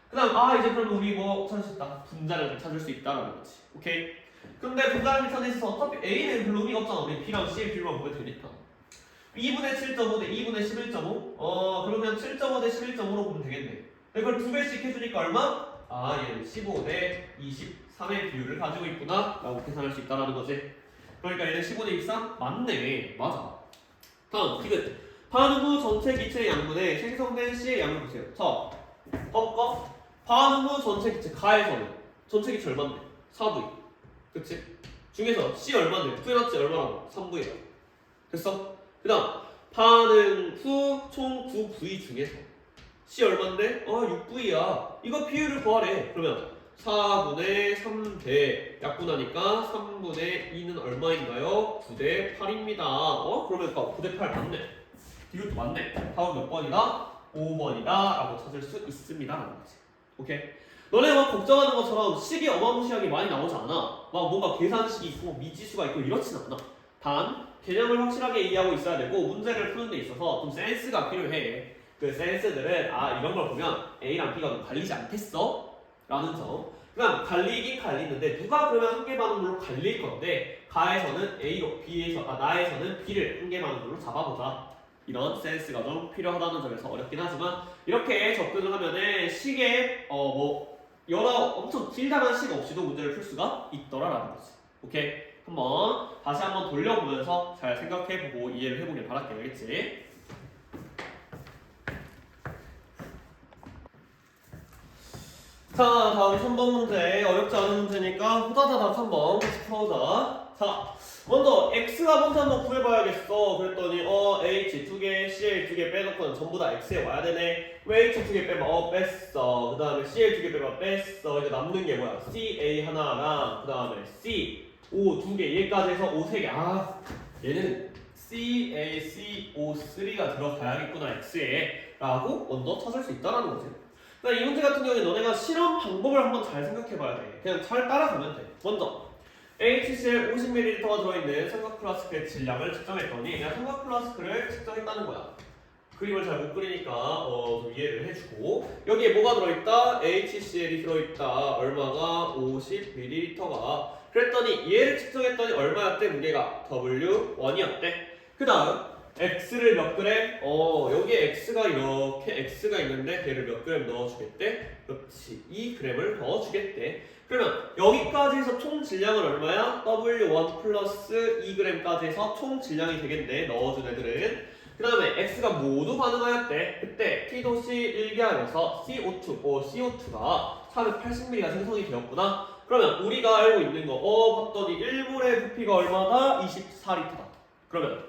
그 다음 이제 그럼 우리 뭐 찾을 수 있다. 분자량을 찾을 수 있다라는 거지. 오케이? 근데 분자량을 찾는 데 있어서 어차피 A는 별로 의미가 없잖아. 우리 B랑 C의 비율만 보면 되니까. 2분의 7.5 대 2분의 11.5? 그러면 7.5 대 11.5로 보면 되겠네. 이걸 2배씩 해주니까 얼마? 얘는 15 대 23의 비율을 가지고 있구나 라고 계산할 수 있다는 거지. 그러니까 얘는 15 대 23? 맞네. 맞아. 다음 디귿. 반응 후 전체 기체의 양분에 생성된 C의 양을 보세요. 자, 꺾어. 반응 후 전체 기체 가에서는 전체 기체 얼마인데? 4V. 그치? 중에서 C 얼마인데? V났지 얼마라고? 3V라고. 됐어? 그 다음 반응 후 총 9V 중에서 C 얼만데? 6V야. 이거 비율을 구하래. 그러면 4분의 3대 약분하니까 3분의 2는 얼마인가요? 9대 8입니다. 그러면 9대 8 맞네. 이것도 맞네. 다음 몇 번이다? 5번이다 라고 찾을 수 있습니다 라는 거지. 오케이? 너네 막 걱정하는 것처럼 식이 어마무시하게 많이 나오지 않아. 막 뭔가 계산식이 있고 미지수가 있고 이렇진 않아. 단 개념을 확실하게 이해하고 있어야 되고 문제를 푸는 데 있어서 좀 센스가 필요해. 그 센스들은 이런 걸 보면 A랑 B가 좀 갈리지 않겠어? 라는 점. 그냥 갈리긴 갈리는데 누가 그러면 한 개 반응으로 갈릴 건데 가에서는 A로 나에서는 B를 한 개 반응으로 잡아보자. 이런 센스가 좀 필요하다는 점에서 어렵긴 하지만 이렇게 접근을 하면은 식에 여러 엄청 길다란 식 없이도 문제를 풀 수가 있더라라는 거지. 오케이? 다시 한번 돌려보면서 잘 생각해보고 이해를 해보길 바랄게요. 알겠지? 자, 다음 3번 문제. 어렵지 않은 문제니까 후다다닥 한번 풀어보자. 자, 먼저 x가 먼저 한번 구해봐야겠어. 그랬더니 h 2개, cl 2개 빼놓고는 전부 다 x에 와야 되네. 왜 h 2개 빼면 뺐어. 그 다음에 cl 2개 빼면 뺐어. 이제 남는 게 뭐야? ca 하나랑 그 다음에 c o 2개, 얘까지 해서 o 3개. 얘는 ca, c, o 3가 들어가야겠구나 x에 라고 먼저 찾을 수 있다는 거지. 이 문제 같은 경우에 너네가 실험 방법을 한번 잘 생각해봐야 돼. 그냥 잘 따라가면 돼. 먼저 HCl 50ml가 들어있는 삼각 플라스크의 질량을 측정했더니 그냥 삼각 플라스크를 측정했다는 거야. 그림을 잘 못 그리니까 좀 이해를 해주고 여기에 뭐가 들어있다? HCl이 들어있다. 얼마가? 50ml가. 그랬더니 얘를 측정했더니 얼마였대? 무게가 W1이었대. 그 다음 x를 몇 그램? 여기에 x가 이렇게 x가 있는데 얘를 몇 그램 넣어주겠대? 그렇지, 2g을 넣어주겠대. 그러면 여기까지 해서 총 질량은 얼마야? W1 플러스 2g까지 해서 총 질량이 되겠네, 넣어준 애들은. 그 다음에 x가 모두 반응하였대. 그때 T도시 1기압에서 CO2가 480ml가 생성이 되었구나. 그러면 우리가 알고 있는 거 봤더니 1몰의 부피가 얼마다? 24L다. 그러면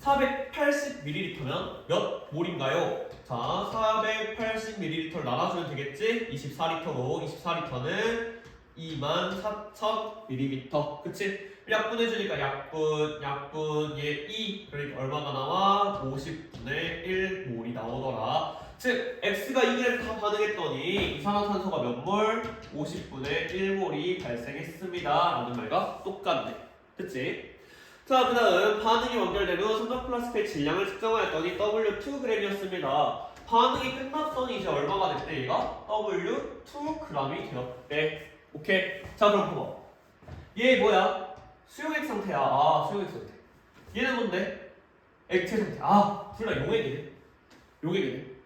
480ml면 몇 몰인가요? 자, 480ml를 나눠주면 되겠지? 24L로 24L는 24,000ml. 그치? 약분해주니까 약분 얘 2. 그러니까 얼마가 나와? 50분의 1몰이 나오더라. 즉 x가 2g 다 반응했더니 이산화탄소가 몇 몰? 50분의 1몰이 발생했습니다 라는 말과 똑같네. 그치? 자, 그 다음 반응이 완결되면 삼각 플라스크의 질량을 측정하였더니 W2g이었습니다. 반응이 끝났더니 이제 얼마가 됐대 얘가? W2g이 되었대. 오케이? 자, 그럼 봐봐. 얘 뭐야? 수용액 상태야. 수용액 상태. 얘는 뭔데? 액체 상태. 둘 다 용액이네. 용액이네.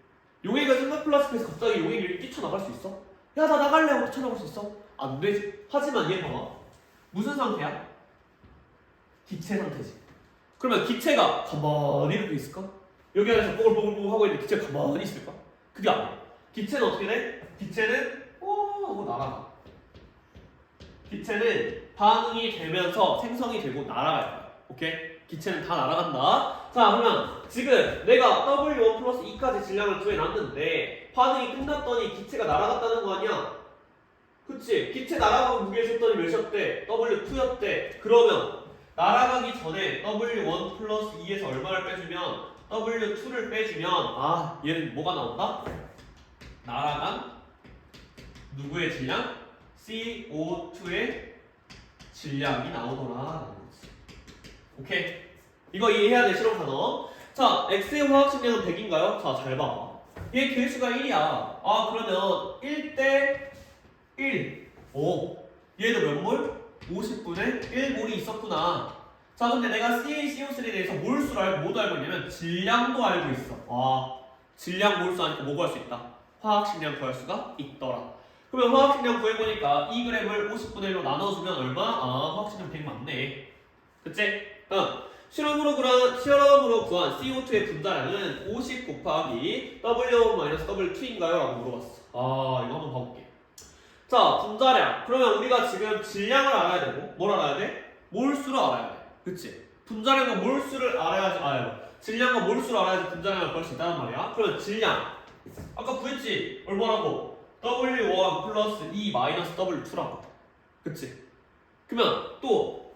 용액은 삼각 플라스크에서 갑자기 용액이 뛰쳐나갈 수 있어? 야, 나 나갈래 하고 뛰쳐나갈 수 있어? 안 되지. 하지만 얘 봐봐. 무슨 상태야? 기체 상태지. 그러면 기체가 가만히 이렇게 있을까? 여기 안에서 뽀글뽀글뽀글 하고 있는데 기체가 가만히 있을까? 그게 아니야. 기체는 어떻게 돼? 기체는 하고 날아가. 기체는 반응이 되면서 생성이 되고 날아갈 거야. 오케이? 기체는 다 날아간다. 자, 그러면 지금 내가 W1 플러스 2까지 질량을 구해놨는데 반응이 끝났더니 기체가 날아갔다는 거 아니야? 그치? 기체 날아가고 무게 줬더니 몇이었대? W2였대. 그러면 날아가기 전에 W1 플러스 2에서 얼마를 빼주면 W2를 빼주면 얘는 뭐가 나온다? 날아간 누구의 질량? CO2의 질량이 나오더라. 오케이? 이거 이해해야 돼, 실험 단어. 자, X의 화학식량은 100인가요? 자, 잘 봐. 얘 개수가 1이야. 그러면 1대 1. 얘도 몇 몰? 50분의 1몰이 있었구나. 자, 근데 내가 CaCO3에 대해서 몰수를 알고 뭐도 알고 있냐면 질량도 알고 있어. 질량 몰수 하니까 뭐 구할 수 있다? 화학식량 구할 수가 있더라. 그러면 화학식량 구해보니까 2g을 50분의 1로 나눠주면 얼마? 화학식량 100 맞네. 그치? 실험으로 구한 CO2의 분자량은 50 곱하기 W-W2인가요? 라고 물어봤어. 이거 한번 봐볼게. 자, 분자량. 그러면 우리가 지금 질량을 알아야 되고 뭘 알아야 돼? 몰수를 알아야 돼. 그치? 분자량과 몰수를 알아야지. 질량과 몰수를 알아야지 분자량을 구할 수 있다는 말이야. 그러면 질량. 아까 구했지? 얼마라고? W1 플러스 E 마이너스 W2라고. 그치? 그러면 또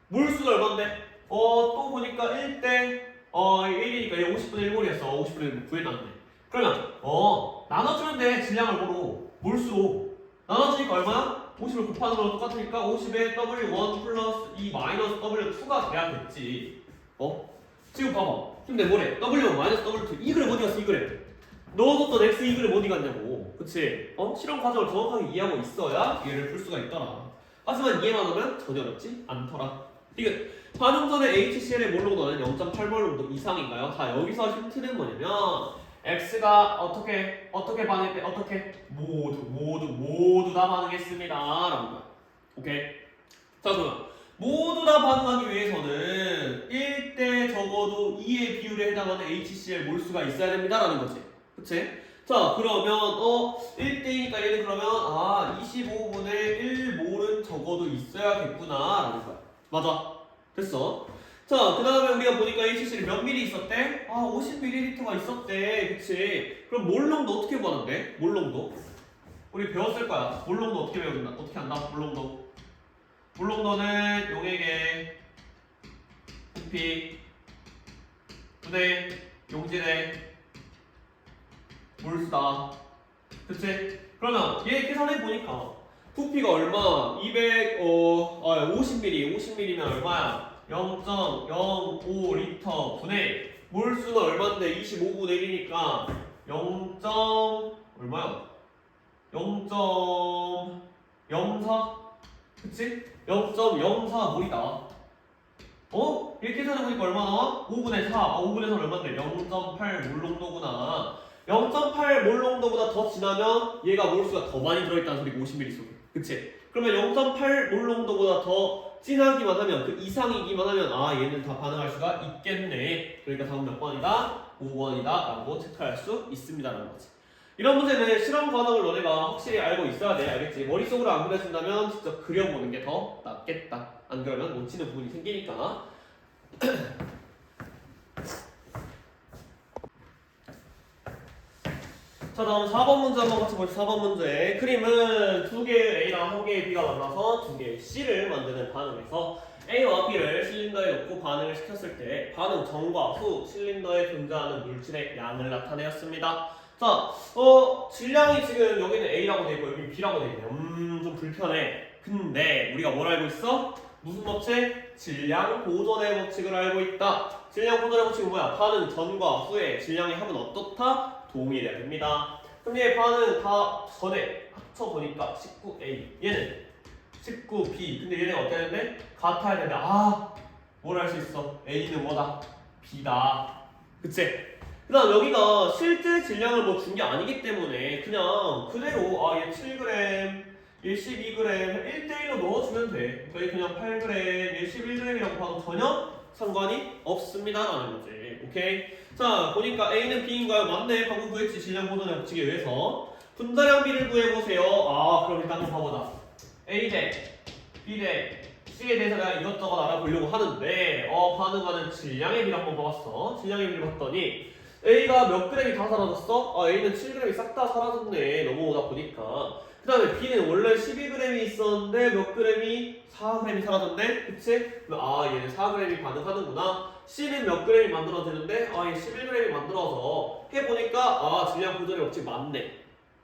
몰수가 얼마인데? 또 보니까 1대 1이니까 얘 50분의 1몰이었어. 50분의 1 구해놨네. 그러면 나눠주면 돼. 질량을 뭐로? 몰수로. 나눠주니까 얼마야? 50을 곱하는 거랑 똑같으니까 50에 W1 플러스 E 마이너스 W2가 돼야겠지. 지금 봐봐. 근데 뭐래? W1 마이너스 W2 이 그램 어디 갔어? 이 그램. 넣어뒀던 X 이 그램 어디 갔냐고. 그치? 실험 과정을 정확하게 이해하고 있어야 얘를 풀 수가 있더라. 하지만 이해만 하면 전혀 어렵지 않더라. 이거 반응 전에 HCl의 몰롱도는 0.8몰롱도 이상인가요? 자, 여기서 힌트는 뭐냐면 X가 어떻게 반응했대? 어떻게? 모두 다 반응했습니다 라는 거야. 오케이? 자, 그러면 모두 다 반응하기 위해서는 1대 적어도 2의 비율에 해당하는 HCl 몰수가 있어야 됩니다 라는 거지. 그치? 자, 그러면 1대2니까 얘는 그러면 25분의 1몰은 적어도 있어야겠구나 라는 거야. 맞아. 됐어. 자, 그 다음에 우리가 보니까 HCl이 몇 미리 있었대? 50ml가 있었대. 그치? 그럼 몰롱도 어떻게 구하는데? 몰롱도? 우리 배웠을 거야. 몰롱도 어떻게 배운다? 어떻게 한다? 몰롱도. 몰롱도는 용액에 부피 분의 용질의 몰수다. 그치? 그러면 얘 계산해 보니까 부피가 얼마? 50ml 얼마야? 0.05리터 분의 몰수는 얼마인데 25분의 1이니까 0. 얼마야? 0.04? 그치? 0.04몰이다. 이렇게 계산해보니까 얼마 나와? 5분의 4. 5분의 4는 얼마인데? 0.8몰롱도구나. 0.8몰롱도보다 더 지나면 얘가 몰수가 더 많이 들어있다는 소리고 50ml 속에. 그치? 그러면 0.8몰롱도보다 더 진하기만 하면, 그 이상이기만 하면 얘는 다 반응할 수가 있겠네. 그러니까 답은 몇 번이다? 5번이다 라고 체크할 수 있습니다 라는 거지. 이런 문제는 실험 과정을 너네가 확실히 알고 있어야 돼. 알겠지? 머릿속으로 안 그려준다면 직접 그려보는 게 더 낫겠다. 안 그러면 못 치는 부분이 생기니까. 자, 다음 4번 문제 한번 같이 보시죠. 4번 문제. 그림은 두 개의 A랑 한 개의 B가 만나서 두 개의 C를 만드는 반응에서 A와 B를 실린더에 넣고 반응을 시켰을 때 반응 전과 후 실린더에 존재하는 물질의 양을 나타내었습니다. 자, 질량이 지금 여기는 A라고 돼 있고 여기는 B라고 돼 있네요. 좀 불편해. 근데 우리가 뭘 알고 있어? 무슨 법칙? 질량 보존의 법칙을 알고 있다. 질량 보존의 법칙은 뭐야? 반응 전과 후에 질량의 합은 어떻다? 동일해야 됩니다. 그럼 얘 반응 다 전에 합쳐보니까 19A. 얘는 19B. 근데 얘는 어때야 되는데? 같아야 되는데 뭘 할 수 있어? A는 뭐다? B다. 그치? 그 다음 여기가 실제 질량을 뭐 준 게 아니기 때문에 그냥 그대로 얘 7g, 얘 12g 1대1로 넣어주면 돼. 그러니까 그냥 8g, 얘 11g이라고 봐도 전혀 상관이 없습니다 라는 거지. 오케이? 자, 보니까 A는 B인가요? 맞네. 방금 구했지. 질량 보존의 법칙에 의해서. 분자량 B를 구해보세요. 그럼 일단 한번 봐보자. A 대 B 대 C에 대해서 내가 이것저것 알아보려고 하는데 반응하는 질량의 B를 한번 봐봤어. 질량의 B를 봤더니 A가 몇 g이 다 사라졌어? A는 7g이 싹 다 사라졌네. 넘어오다 보니까. 그 다음에 B는 원래 12g이 있었는데 몇 g이? 4g이 사라졌네? 그치? 얘는 4g이 반응하는구나. C는 몇 g이 만들어지는데 얘 11g이 만들어서 해보니까 질량 보존의 법칙 맞네.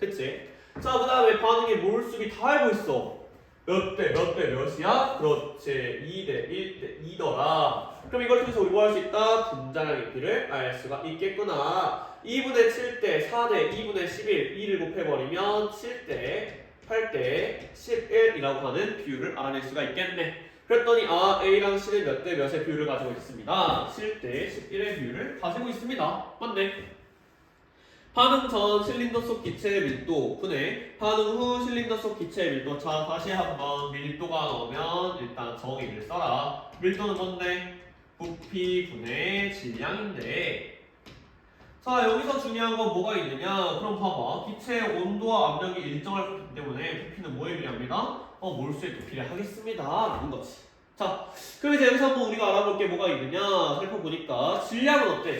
됐지? 자, 그 다음에 반응의 몰수비 다 알고 있어. 몇 대 몇이야? 그렇지. 2대 1대 2더라. 그럼 이걸 통해서 우리 뭐 할 수 있다? 분자량의 B를 알 수가 있겠구나. 2분의 7대 4대 2분의 11 2를 곱해버리면 7대 8대 11이라고 하는 비율을 알아낼 수가 있겠네. 그랬더니 A랑 C는 몇 대 몇의 비율을 가지고 있습니다. 7대 11의 비율을 가지고 있습니다. 맞네. 반응 전 실린더 속 기체의 밀도 분의 반응 후 실린더 속 기체의 밀도. 자, 다시 한번 밀도가 나오면 일단 정의를 써라. 밀도는 뭔데? 부피 분의 질량인데, 자, 여기서 중요한 건 뭐가 있느냐? 그럼 봐봐. 기체의 온도와 압력이 일정할 거기 때문에 부피는 뭐에 비례합니다? 몰수에 또 비례하겠습니다 라는 거지. 자, 그럼 이제 여기서 한번 우리가 알아볼 게 뭐가 있느냐 살펴보니까 질량은 어때?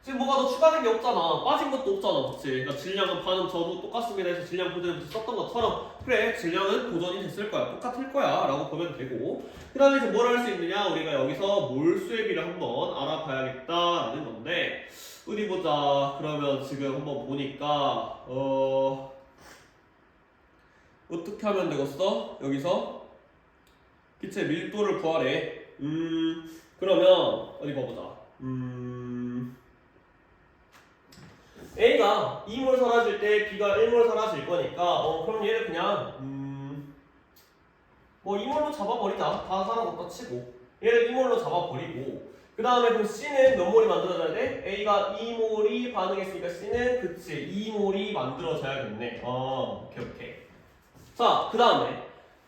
지금 뭐가 더 추가된 게 없잖아. 빠진 것도 없잖아. 그치? 그러니까 질량은 반응 저도 똑같습니다 해서 질량 고전에 썼던 것처럼 그래 질량은 고전이 됐을 거야. 똑같을 거야 라고 보면 되고 그 다음에 이제 뭘 할 수 있느냐 우리가 여기서 몰수의 비를 한번 알아봐야겠다라는 건데 어디 보자. 그러면 지금 한번 보니까 어떻게 하면 되겠어? 여기서 기체 밀도를 구하래. 그러면 어디 봐보자. A가 2몰 사라질 때 B가 1몰 사라질 거니까 그럼 얘를 그냥 뭐 2몰로 잡아버리자. 다 사라졌다 치고 얘를 2몰로 잡아버리고 그 다음에 그럼 C는 몇 몰이 만들어져야 돼? A가 2몰이 반응했으니까 C는 그치 2몰이 만들어져야겠네. 오케이. 자 그 다음에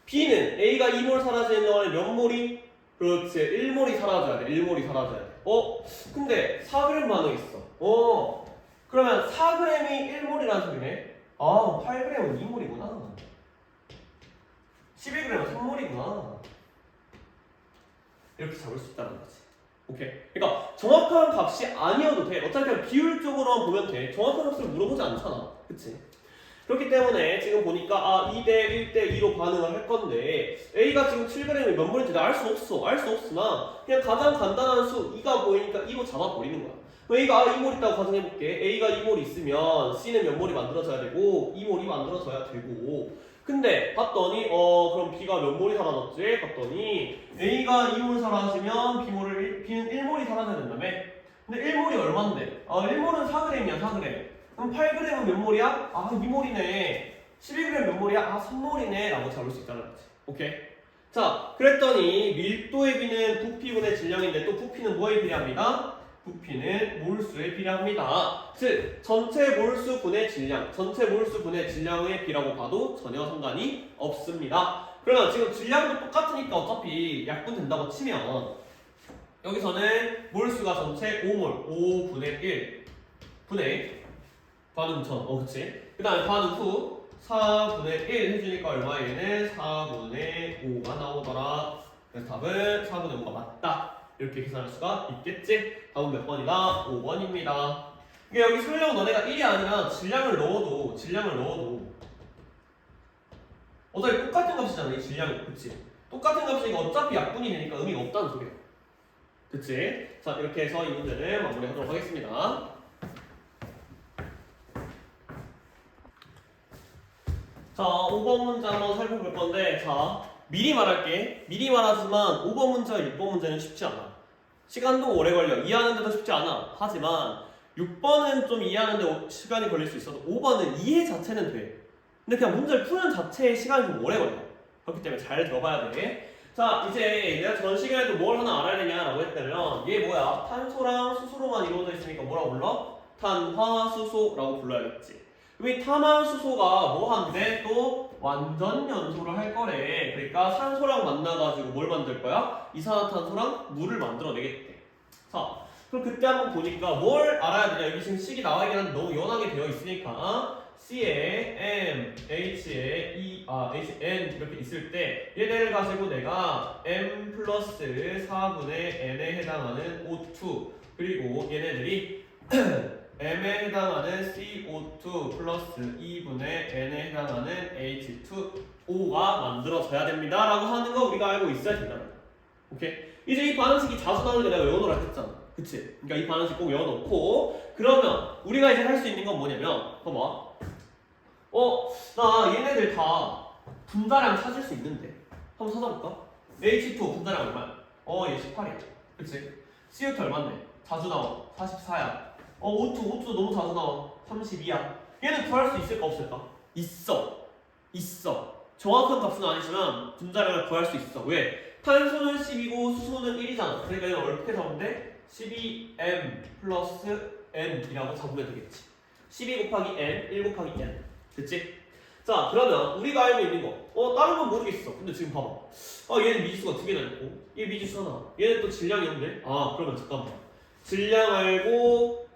B는 A가 2몰 사라지는 동안에 몇 몰이? 그렇지 1몰이 사라져야 돼. 1몰이 사라져야 돼. 근데 4g 반응했어. 그러면 4g이 1몰이라는 소리네. 8g은 2몰이구나. 12g은 3몰이구나. 이렇게 잡을 수 있다는 거지. 오케이. 그러니까 정확한 값이 아니어도 돼. 어차피 그냥 비율적으로만 보면 돼. 정확한 값을 물어보지 않잖아. 그치? 그렇기 때문에 지금 보니까 2대 1대 2로 반응을 할 건데 A가 지금 7g이 몇 몰인지 알 수 없어. 알 수 없으나 그냥 가장 간단한 수 2가 보이니까 2로 잡아버리는 거야. A가 2몰 있다고 가정해볼게. A가 2몰 있으면 C는 몇 몰이 만들어져야 되고 2몰이 만들어져야 되고 근데 봤더니 그럼 B가 몇 몰이 사라졌지? 봤더니 A가 2몰 사라지면 B는 1몰이 사라져야 된다며? 근데 1몰이 얼만데? 1몰은 4g이야 4g. 그럼 8g은 몇 몰이야? 2몰이네. 12g 몇 몰이야? 3몰이네 라고 잡을 수 있다는 거지. 오케이? 자 그랬더니 밀도의 비는 부피분의 질량인데 또 부피는 뭐에 비례합니다? 부피는 몰수에 비례합니다. 즉 전체 몰수분의 질량, 전체 몰수분의 질량의 비라고 봐도 전혀 상관이 없습니다. 그러면 지금 질량도 똑같으니까 어차피 약분된다고 치면 여기서는 몰수가 전체 5몰, 5분의 1 분의 반응 전, 그치? 그 다음에 반응 후 4분의 1 해주니까 얼마? 얘는 4분의 5가 나오더라. 그래서 답은 4분의 5가 맞다. 이렇게 계산할 수가 있겠지? 답은 몇 번이다? 5번입니다. 이게 여기 설령 너네가 1이 아니라 질량을 넣어도 어차피 똑같은 값이잖아 이 질량이. 그치? 똑같은 값이니까 어차피 약분이 되니까 의미가 없다는 소리야. 그치? 자 이렇게 해서 이 문제는 마무리하도록 하겠습니다. 자 5번 문제 한번 살펴볼 건데 자 미리 말할게. 미리 말하지만 5번 문제와 6번 문제는 쉽지 않아. 시간도 오래 걸려. 이해하는데도 쉽지 않아. 하지만 6번은 좀 이해하는데 시간이 걸릴 수 있어도 5번은 이해 자체는 돼. 근데 그냥 문제를 푸는 자체에 시간이 좀 오래 걸려. 그렇기 때문에 잘 들어봐야 돼. 자 이제 내가 전 시간에도 뭘 하나 알아야 되냐라고 했다면 얘 뭐야? 탄소랑 수소로만 이루어져 있으니까 뭐라고 불러? 탄화수소라고 불러야겠지. 이 탄화수소가 뭐 한대? 또 완전 연소를 할 거래. 그러니까 산소랑 만나가지고 뭘 만들 거야? 이산화탄소랑 물을 만들어내겠대. 자, 그럼 그때 한번 보니까 뭘 알아야 되냐? 여기 지금 식이 나와 있긴 한데 너무 연하게 되어 있으니까 C에 M, H에 E, N 이렇게 있을 때 얘네를 가지고 내가 M 플러스 4분의 N에 해당하는 O2 그리고 얘네들이 M에 해당하는 CO2 플러스 2분의 N에 해당하는 H2O가 만들어져야 됩니다 라고 하는 거 우리가 알고 있어야 된다는 거야. 오케이? 이제 이 반응식이 자주 나오는 게 내가 외워놓으라 했잖아. 그치? 그러니까 이 반응식 꼭 외워놓고 그러면 우리가 이제 할 수 있는 건 뭐냐면 봐봐. 나 얘네들 다 분자량 찾을 수 있는데 한번 찾아볼까? H2 분자량 얼마야? 얘 18이야. 그치? CO2 얼마인데? 자주 나와. 44야. O2 너무 자주 나와. 32야. 얘는 구할 수 있을까 없을까? 있어. 정확한 값은 아니지만 분자량을 구할 수 있어. 왜? 탄소는 10이고 수소는 1이잖아. 그러니까 얘는 어떻게 잡으면 돼? 12m 플러스 n이라고 잡으면 되겠지. 12 곱하기 n, 1 곱하기 n. 됐지? 자 그러면 우리가 알고 있는 거 다른 건 모르겠어. 근데 지금 봐봐. 얘는 미지수가 2개나 있고 얘 미지수 하나. 얘는 또 질량이 없네. 그러면 잠깐만. 질량 알고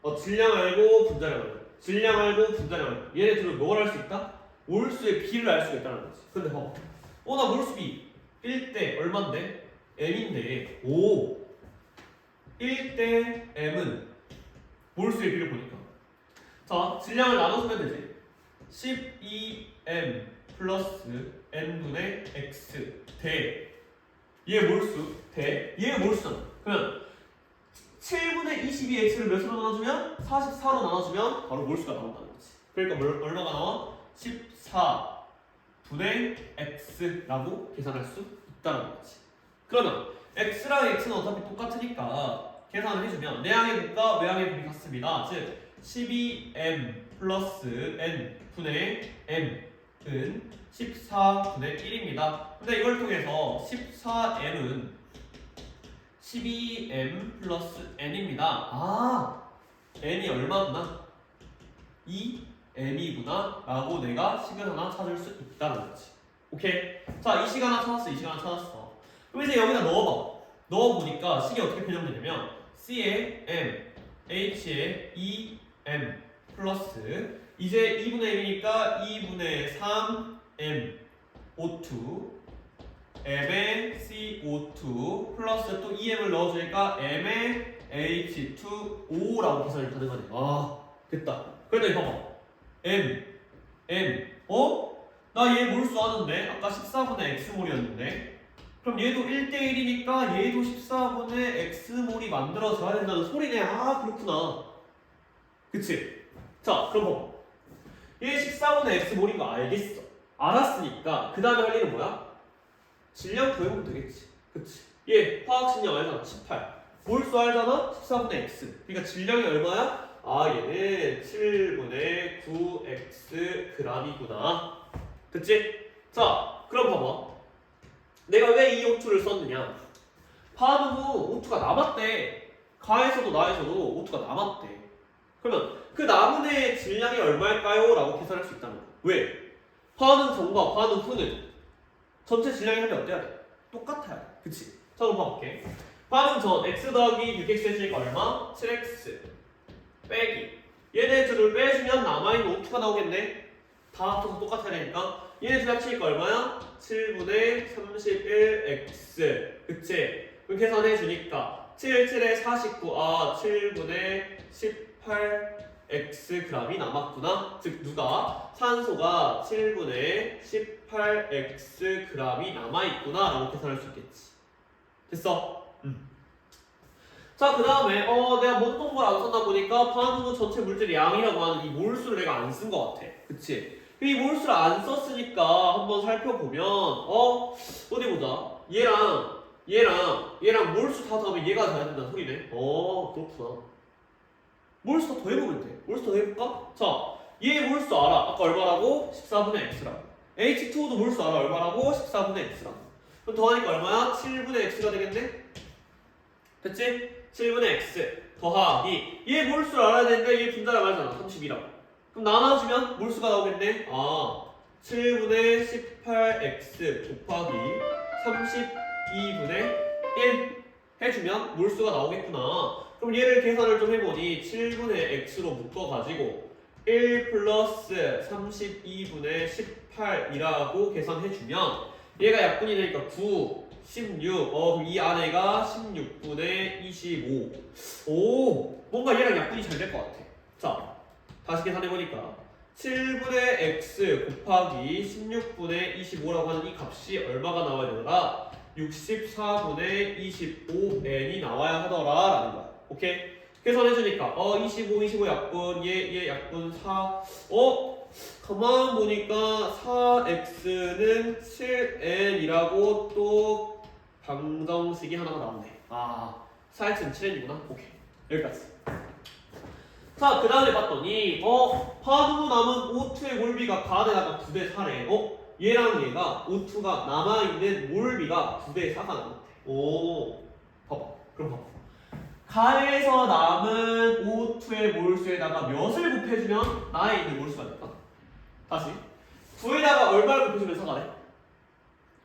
분자량 알고. 질량 알고 분자량 알고. 얘네들은 뭘 할 수 있다? 몰수의 비를 알 수가 있다는 거지. 근데 봐봐. 나 몰수 비 1대 얼만데? m인데 1대 m은 몰수의 비를 보니까. 자, 질량을 나눠주면 되지. 12m 플러스 n분의 x 대 얘 몰수 대 얘 몰수잖아. 그러면 7분의 22x를 몇으로 나눠주면 44로 나눠주면 바로 몰수가 나온다는 거지. 그러니까 얼마가 나와? 14분의 x라고 계산할 수 있다는 거지. 그러면 x랑 x는 어차피 똑같으니까 계산을 해주면 내항의 곱과 외항의 곱이 같습니다. 즉 12m 플러스 n분의 m은 14분의 1입니다. 근데 이걸 통해서 14m은 12m 플러스 n입니다. 아, n이 얼마구나? 2m이구나 라고 내가 식을 하나 찾을 수 있다는 거지. 오케이? 자, 이 식 하나 찾았어, 이 식 하나 찾았어. 그럼 이제 여기다 넣어봐. 넣어보니까 식이 어떻게 변형되냐면 C에 m, H에 2m 플러스 이제 2분의 1이니까 2분의 3m O2 m에 CO2 플러스 또 2m을 넣어주니까 m에 H2O라고 계산이 가능하네. 아, 됐다. 그랬더니 봐봐. m 나 얘 몰수 아는데 아까 14분의 x몰이었는데 그럼 얘도 1대1이니까 얘도 14분의 x몰이 만들어져야 된다는 소리네. 아, 그렇구나. 그치? 자, 그럼 봐봐. 얘 14분의 x몰인 거 알겠어. 알았으니까 그 다음에 할 일은 뭐야? 질량 구해보면 되겠지. 그치? 얘 화학식량 알잖아. 18. 몰수 알잖아? 14분의 x. 그러니까 질량이 얼마야? 아, 얘는 7분의 9x g이구나. 됐지? 자, 그럼 봐봐. 내가 왜 이 O2를 썼느냐? 반응 후 O2가 남았대. 가에서도 나에서도 O2가 남았대. 그러면 그 남은 애의 질량이 얼마일까요? 라고 계산할 수 있다는 거야. 왜? 반응 전과 반응 후는 전체 질량이 하면 어때야 돼? 똑같아야 돼. 그치? 자, 그럼 봐볼게. 반응 전 x 더하기 6x 해주니까 얼마? 7x 빼기 얘네 둘을 빼주면 남아있는 O2가 나오겠네. 다 합쳐서 똑같아야 되니까 얘네 둘 합치니까 얼마야? 7분의 31x. 그치? 그럼 계산해주니까 7, 7에 49, 7분의 18x g이 남았구나. 즉 누가? 산소가 7분의 18x g이 남아있구나 라고 계산할 수 있겠지. 됐어? 자, 그 다음에 내가 뭔 걸 안 썼나 보니까 반응 후 전체 물질 양이라고 하는 이 몰수를 내가 안 쓴 것 같아. 그치? 이 몰수를 안 썼으니까 한번 살펴보면 어디 보자. 얘랑 몰수 다 더하면 얘가 돼야 된다는 소리네. 그렇구나. 몰수 더 더해보면 돼. 몰수 더 더해볼까? 자, 얘 몰수 알아. 아까 얼마라고? 14분의 x라고. H2도 몰수 알아. 얼마라고? 14분의 x라고. 그럼 더하니까 얼마야? 7분의 x가 되겠네? 됐지? 7분의 x 더하기 얘 몰수를 알아야 되는데 얘 분자라고 하잖아. 32라고. 그럼 나눠주면 몰수가 나오겠네. 7분의 18x 곱하기 32분의 1 해주면 몰수가 나오겠구나. 그럼 얘를 계산을 좀 해보니 7분의 x로 묶어가지고 1 플러스 32분의 18이라고 계산해주면 얘가 약분이 되니까 9, 16, 그럼 이 안에가 16분의 25. 오, 뭔가 얘랑 약분이 잘 될 것 같아. 자, 다시 계산해보니까 7분의 x 곱하기 16분의 25라고 하는 이 값이 얼마가 나와야 되더라? 64분의 25n이 나와야 하더라 라는 거야. 오케이? 계산해주니까 25 약분, 얘 약분 4. 가만 보니까 4x는 7n이라고 또 방정식이 하나가 나오네. 4x는 7n이구나. 오케이. 여기까지. 자, 그 다음에 봤더니 반응 후 남은 O2의 몰비가 가에다가 9대 4래. 얘랑 얘가 O2가 남아있는 몰비가 9대 4가 나왔대. 봐봐. 그럼 봐봐. 가에서 남은 O2의 몰수에다가 몇을 곱해주면 나에 있는 몰수가 될까? 다시 9에다가 얼마를 곱해주면 4가 돼?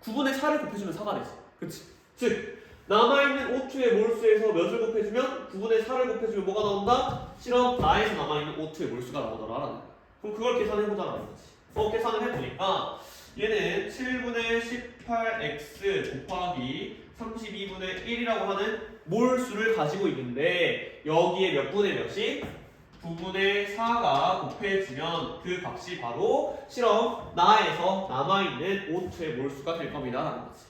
9분의 4를 곱해주면 4가 되지. 그치? 즉 남아있는 O2의 몰수에서 몇을 곱해주면 9분의 4를 곱해주면 뭐가 나온다? 실험 나에서 남아있는 O2의 몰수가 나오더라 라는 거야. 그럼 그걸 계산해보자 라는 거지. 계산을 해보니까 얘는 7분의 18x 곱하기 32분의 1이라고 하는 몰수를 가지고 있는데 여기에 몇 분의 몇이? 9분의 4가 곱해지면 그 값이 바로 실험 나에서 남아있는 O2의 몰수가 될 겁니다 라는 거지.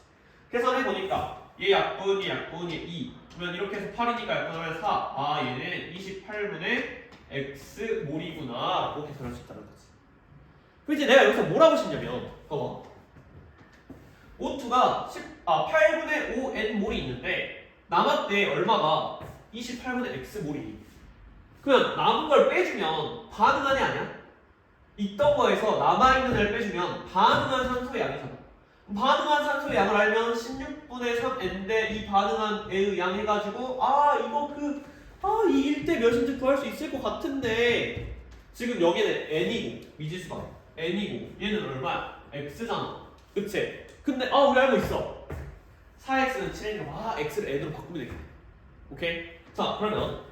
계산해보니까 얘 약분, 얘 약분, 얘 2 그러면 이렇게 해서 8이니까 약분하면 4 아 얘는 28분의 X 몰이구나 라고 계산할 수 있다는 거지. 그럼 이제 내가 여기서 뭐라고 싶냐면 봐봐 O2가 8분의 5 N몰이 있는데 남았대 얼마가 28분의 X몰이. 그러면 남은 걸 빼주면 반응하냐 아니야? 있던 거에서 남아있는 애를 빼주면 반응한 산소의 양이잖아. 반응한 산소의 양을 알면 16분의 3N인데 이 반응한 애의 양 해가지고 이 1대 몇인지 구할 수 있을 것 같은데 지금 여기는 N이고 미지수가 N이고 얘는 얼마야? X잖아. 그치? 근데 우리 알고 있어. 4X는 7이니까 X를 N으로 바꾸면 되겠네. 오케이? 자 그러면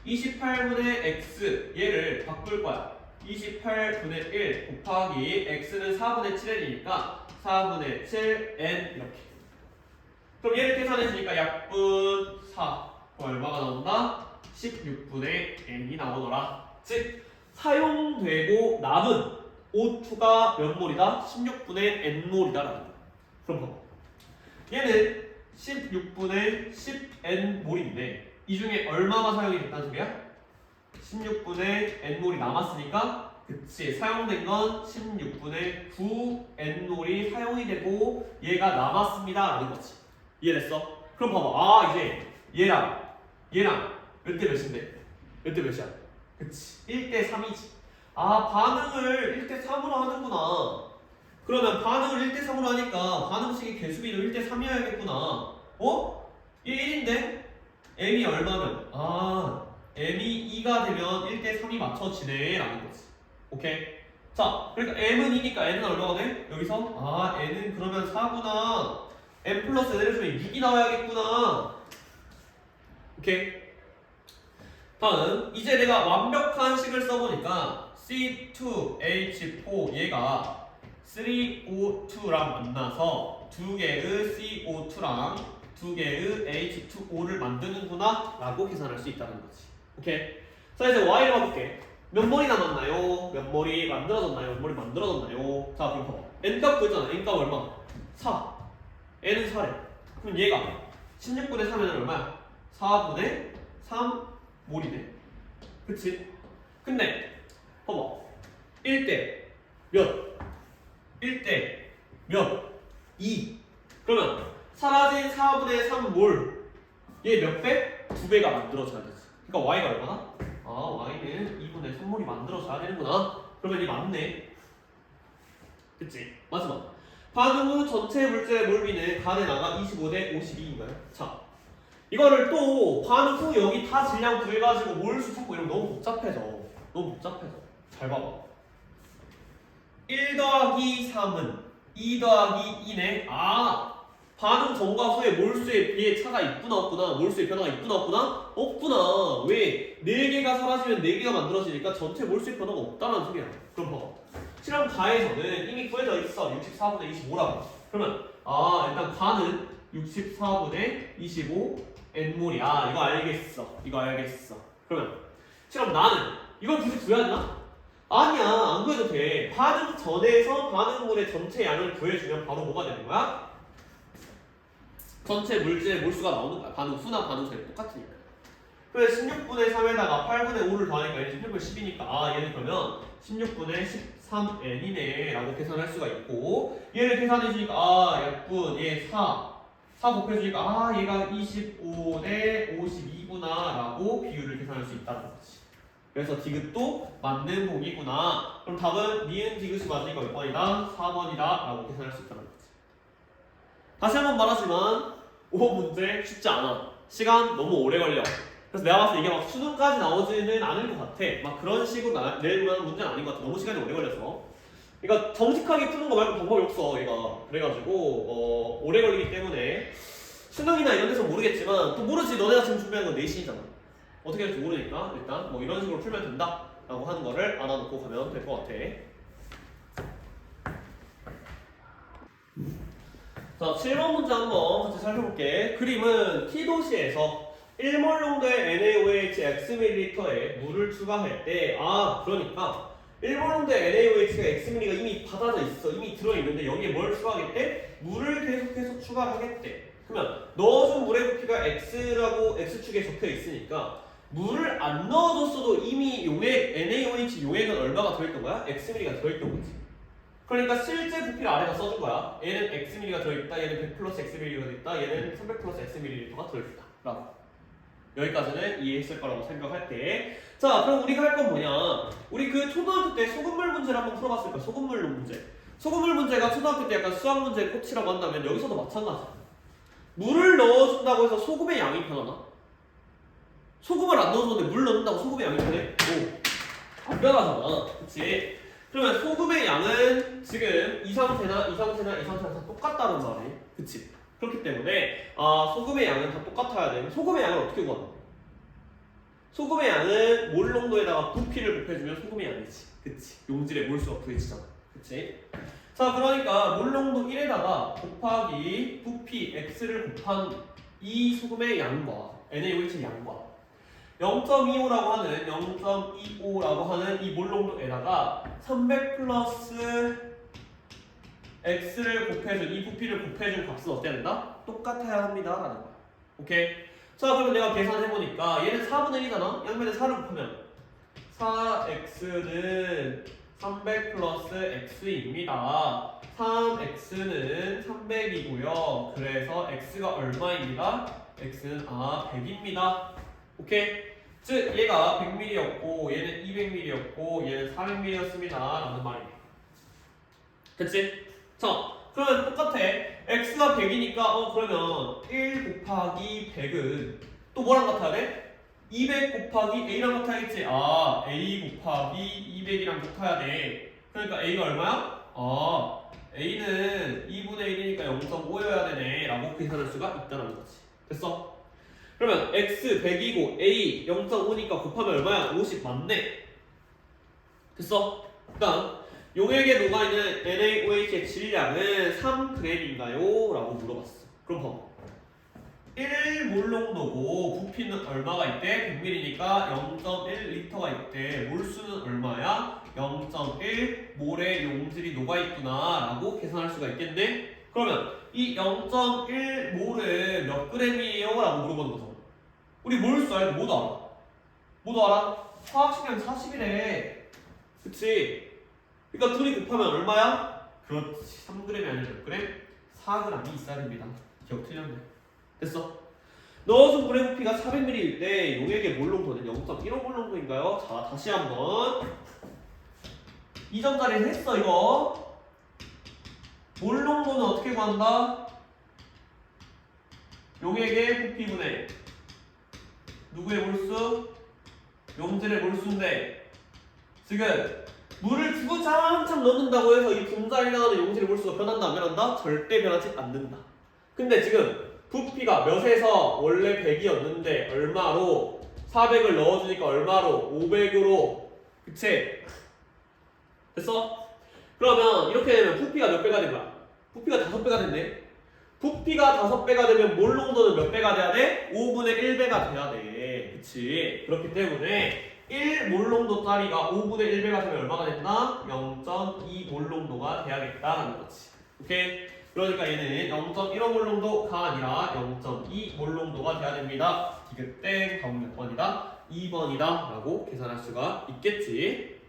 28분의 X 얘를 바꿀 거야. 28분의 1 곱하기 X는 4분의 7N이니까 4분의 7N 이렇게. 그럼 얘를 계산해주니까 약분 4 얼마가 나온다? 16분의 N이 나오더라. 즉 사용되고 남은 O2가 몇 몰이다? 16분의 N몰이다 라는 거야. 그럼 봐봐. 얘는 16분의 10N몰인데 이 중에 얼마가 사용이 됐다는 소리야? 16분의 N몰이 남았으니까 그치 사용된 건 16분의 9N몰이 사용이 되고 얘가 남았습니다 라는 거지. 이해됐어? 그럼 봐봐 이제 얘랑 몇 대 몇인데? 몇 대 몇이야? 그치 1대 3이지. 반응을 1대 3으로 하는구나. 그러면 반응을 1대 3으로 하니까 반응식의 개수비도 1대 3이어야겠구나. 얘 1인데 m이 얼마면 m이 2가 되면 1대 3이 맞춰지네 라는 거지. 오케이? 자 그러니까 m은 2니까 n은 얼마가 돼? 여기서 n은 그러면 4구나. m 플러스 n을 주면 6이 나와야겠구나. 오케이? 다음 이제 내가 완벽한 식을 써보니까 C2H4 얘가 3O2랑 만나서 두 개의 CO2랑 두 개의 H2O를 만드는구나 라고 계산할 수 있다는 거지. 오케이? 자 이제 Y를 봐볼게. 몇 몰이 남았나요? 몇 몰이 만들어졌나요? 몇 몰이 만들어졌나요? 자 그럼 봐봐. N값 구했잖아. N값 얼마? 4. N은 4래. 그럼 얘가 16분의 3에는 얼마야? 4분의 3몰이네. 그치? 근데 봐봐. 1대 몇? 1대 몇? 2. 그러면 사라진 4분의 3몰 얘 몇 배? 2배가 만들어져야 되지. 그러니까 Y가 얼마나? Y는 2분의 3몰이 만들어져야 되는구나. 그러면 이 맞네. 그치? 마지막 반응 후 전체 물질의 몰비는 간에 나가 25대 52인가요? 자 이거를 또 반응 후 여기 다 질량 구해가지고 몰수 찾고 이러면 너무 복잡해져. 잘 봐봐. 1 더하기 3은 2 더하기 2네. 반응 전과 후에 몰수에 비해 차가 있구나 없구나. 몰수의 변화가 있구나 없구나? 없구나. 왜? 4개가 사라지면 4개가 만들어지니까 전체 몰수의 변화가 없다는 소리야. 그럼 봐봐. 실험 가에서는 이미 구해져 있어. 64분의 25라고. 그러면 일단 가는 64분의 25 N몰이야. 이거 알겠어. 그러면 실험 나는 이걸 굳이 구해야 되나? 아니야. 안 구해도 돼. 반응 전에서 반응물의 전체 양을 구해주면 바로 뭐가 되는 거야? 전체 물질의 몰수가 나오는 거야. 반응 후나 반응 전이 똑같으니까. 그래서 16분의 3에다가 8분의 5를 더하니까 얘는 16분의 10이니까 얘는 그러면 16분의 13N이네 라고 계산할 수가 있고 얘를 계산해주니까 약분 얘 4 곱해주니까 얘가 25대 52구나 라고 비율을 계산할 수 있다는 거지. 그래서 디귿도 맞는 공이구나. 그럼 답은 니은 디귿이 맞으니까 몇 번이다? 4번이다 라고 계산할 수 있다는 거지. 다시 한번 말하지만 5번 문제 쉽지 않아. 시간 너무 오래 걸려. 그래서 내가 봤을 때 이게 막 수능까지 나오지는 않을 것 같아. 막 그런 식으로 낼 만한 문제는 아닌 것 같아. 너무 시간이 오래 걸려서. 그러니까 정직하게 푸는 거 말고 방법이 없어 얘가. 그래가지고 오래 걸리기 때문에 수능이나 이런 데서 모르겠지만 또 모르지. 너네가 지금 준비하는 건 내신이잖아. 어떻게 할지 모르니까 일단 뭐 이런 식으로 풀면 된다 라고 하는 거를 알아놓고 가면 될 것 같아. 자 7번 문제 한번 같이 살펴볼게. 그림은 T도시에서 1몰 농도의 NaOH Xml에 물을 추가할 때 그러니까 1몰 농도의 NaOH가 Xml가 이미 받아져 있어. 이미 들어있는데 여기에 뭘 추가하겠대? 물을 계속해서 추가하겠대. 그러면 넣어준 물의 부피가 X축에 적혀 있으니까 물을 안 넣어줬어도 이미 용액 NaOH 용액은 얼마가 들어있던 거야? Xml가 들어있던 거지. 그러니까 실제 부피를 아래다 써준 거야. 얘는 Xml가 들어있다. 얘는 100 플러스 Xml가 들어있다. 얘는 300 플러스 Xml가 들어있다. 라고. 여기까지는 이해했을 거라고 생각할게. 자, 그럼 우리가 할 건 뭐냐? 우리 그 초등학교 때 소금물 문제를 한번 풀어봤을 거야. 소금물 문제. 소금물 문제가 초등학교 때 약간 수학 문제의 코치라고 한다면 여기서도 마찬가지야. 물을 넣어준다고 해서 소금의 양이 변하나? 소금을 안 넣어줬는데 물 넣는다고 소금의 양이 변해? 안 변하잖아. 그치? 그러면 소금의 양은 지금 이 상태나 다 똑같다는 말이. 그치? 그렇기 때문에 소금의 양은 다 똑같아야 돼. 소금의 양을 어떻게 구하는 거야? 소금의 양은 몰 농도에다가 부피를 곱해주면 소금의 양이지. 그치? 용질의 몰수가 구해지잖아. 그치? 자, 그러니까 몰 농도 1에다가 곱하기 부피 x를 곱한 이 소금의 양과 NaOH의 양과 0.25라고 하는 이 몰 농도에다가 300 플러스 x를 곱해준 이 부피를 곱해준 값은 어때야 된다? 똑같아야 합니다 라는 거야. 오케이? 자, 그러면 내가 계산해보니까 얘는 4분의 1이잖아? 양면에 4를 곱하면 4x는 300 플러스 x입니다. 3x는 300이고요. 그래서 x가 얼마입니다? x는 100입니다. 오케이? 즉 얘가 100ml였고 얘는 200ml였고 얘는 400ml였습니다 라는 말이에요. 그치? 자, 그러면 똑같아. x가 100이니까 그러면 1 곱하기 100은 또 뭐랑 같아야 돼? 200 곱하기 a랑 같아야겠지? a 곱하기 200이랑 같아야 돼. 그러니까 a가 얼마야? a는 2분의 1이니까 0.5여야 되네 라고 계산할 수가 있다는 거지. 됐어? 그러면 x 100이고 a 0.5니까 곱하면 얼마야? 50 맞네. 됐어? 그다음 용액에 녹아있는 NaOH의 질량은 3g인가요? 라고 물어봤어. 그럼 봐봐. 1몰 농도고 부피는 얼마가 있대? 100ml니까 0.1L가 있대. 몰수는 얼마야? 0.1몰의 용질이 녹아있구나 라고 계산할 수가 있겠네? 그러면 이 0.1몰은 몇 g이에요? 라고 물어보는 거죠. 우리 몰수 알고 모두 알아. 모두 알아? 화학식량 40이래. 그치? 그러니까 둘이 곱하면 얼마야? 그렇지. 3g이 아니라 몇 g? 4g이 있어야 됩니다. 기억 틀렸네. 됐어? 넣어준 물의 부피가 400ml일 때 용액의 몰 농도는 0.15몰 농도인가요? 자, 다시 한번 이 점 자리를 했어 이거. 몰 농도는 어떻게 구한다? 용액의 부피분의 누구의 몰수? 용질의 몰수인데 지금 물을 주구장창 넣는다고 해서 이 분자에 나가는 용질의 몰수가 변한다 안 변한다? 절대 변하지 않는다. 근데 지금 부피가 몇에서 원래 100이었는데 얼마로 400을 넣어주니까 얼마로 500으로 그치? 됐어? 그러면 이렇게 되면 부피가 몇 배가 된 거야? 부피가 5배가 됐네. 부피가 5배가 되면 몰 농도는 몇 배가 돼야 돼? 5분의 1배가 돼야 돼. 그치? 그렇기 때문에 1몰 농도짜리가 5분의 1배가 되면 얼마가 된다? 0.2몰 농도가 돼야겠다라는 거지. 오케이? 그러니까 얘는 0.15몰 농도가 아니라 0.2몰 농도가 돼야 됩니다. 디귿 땡, 다음 몇 번이다? 2번이다 라고 계산할 수가 있겠지.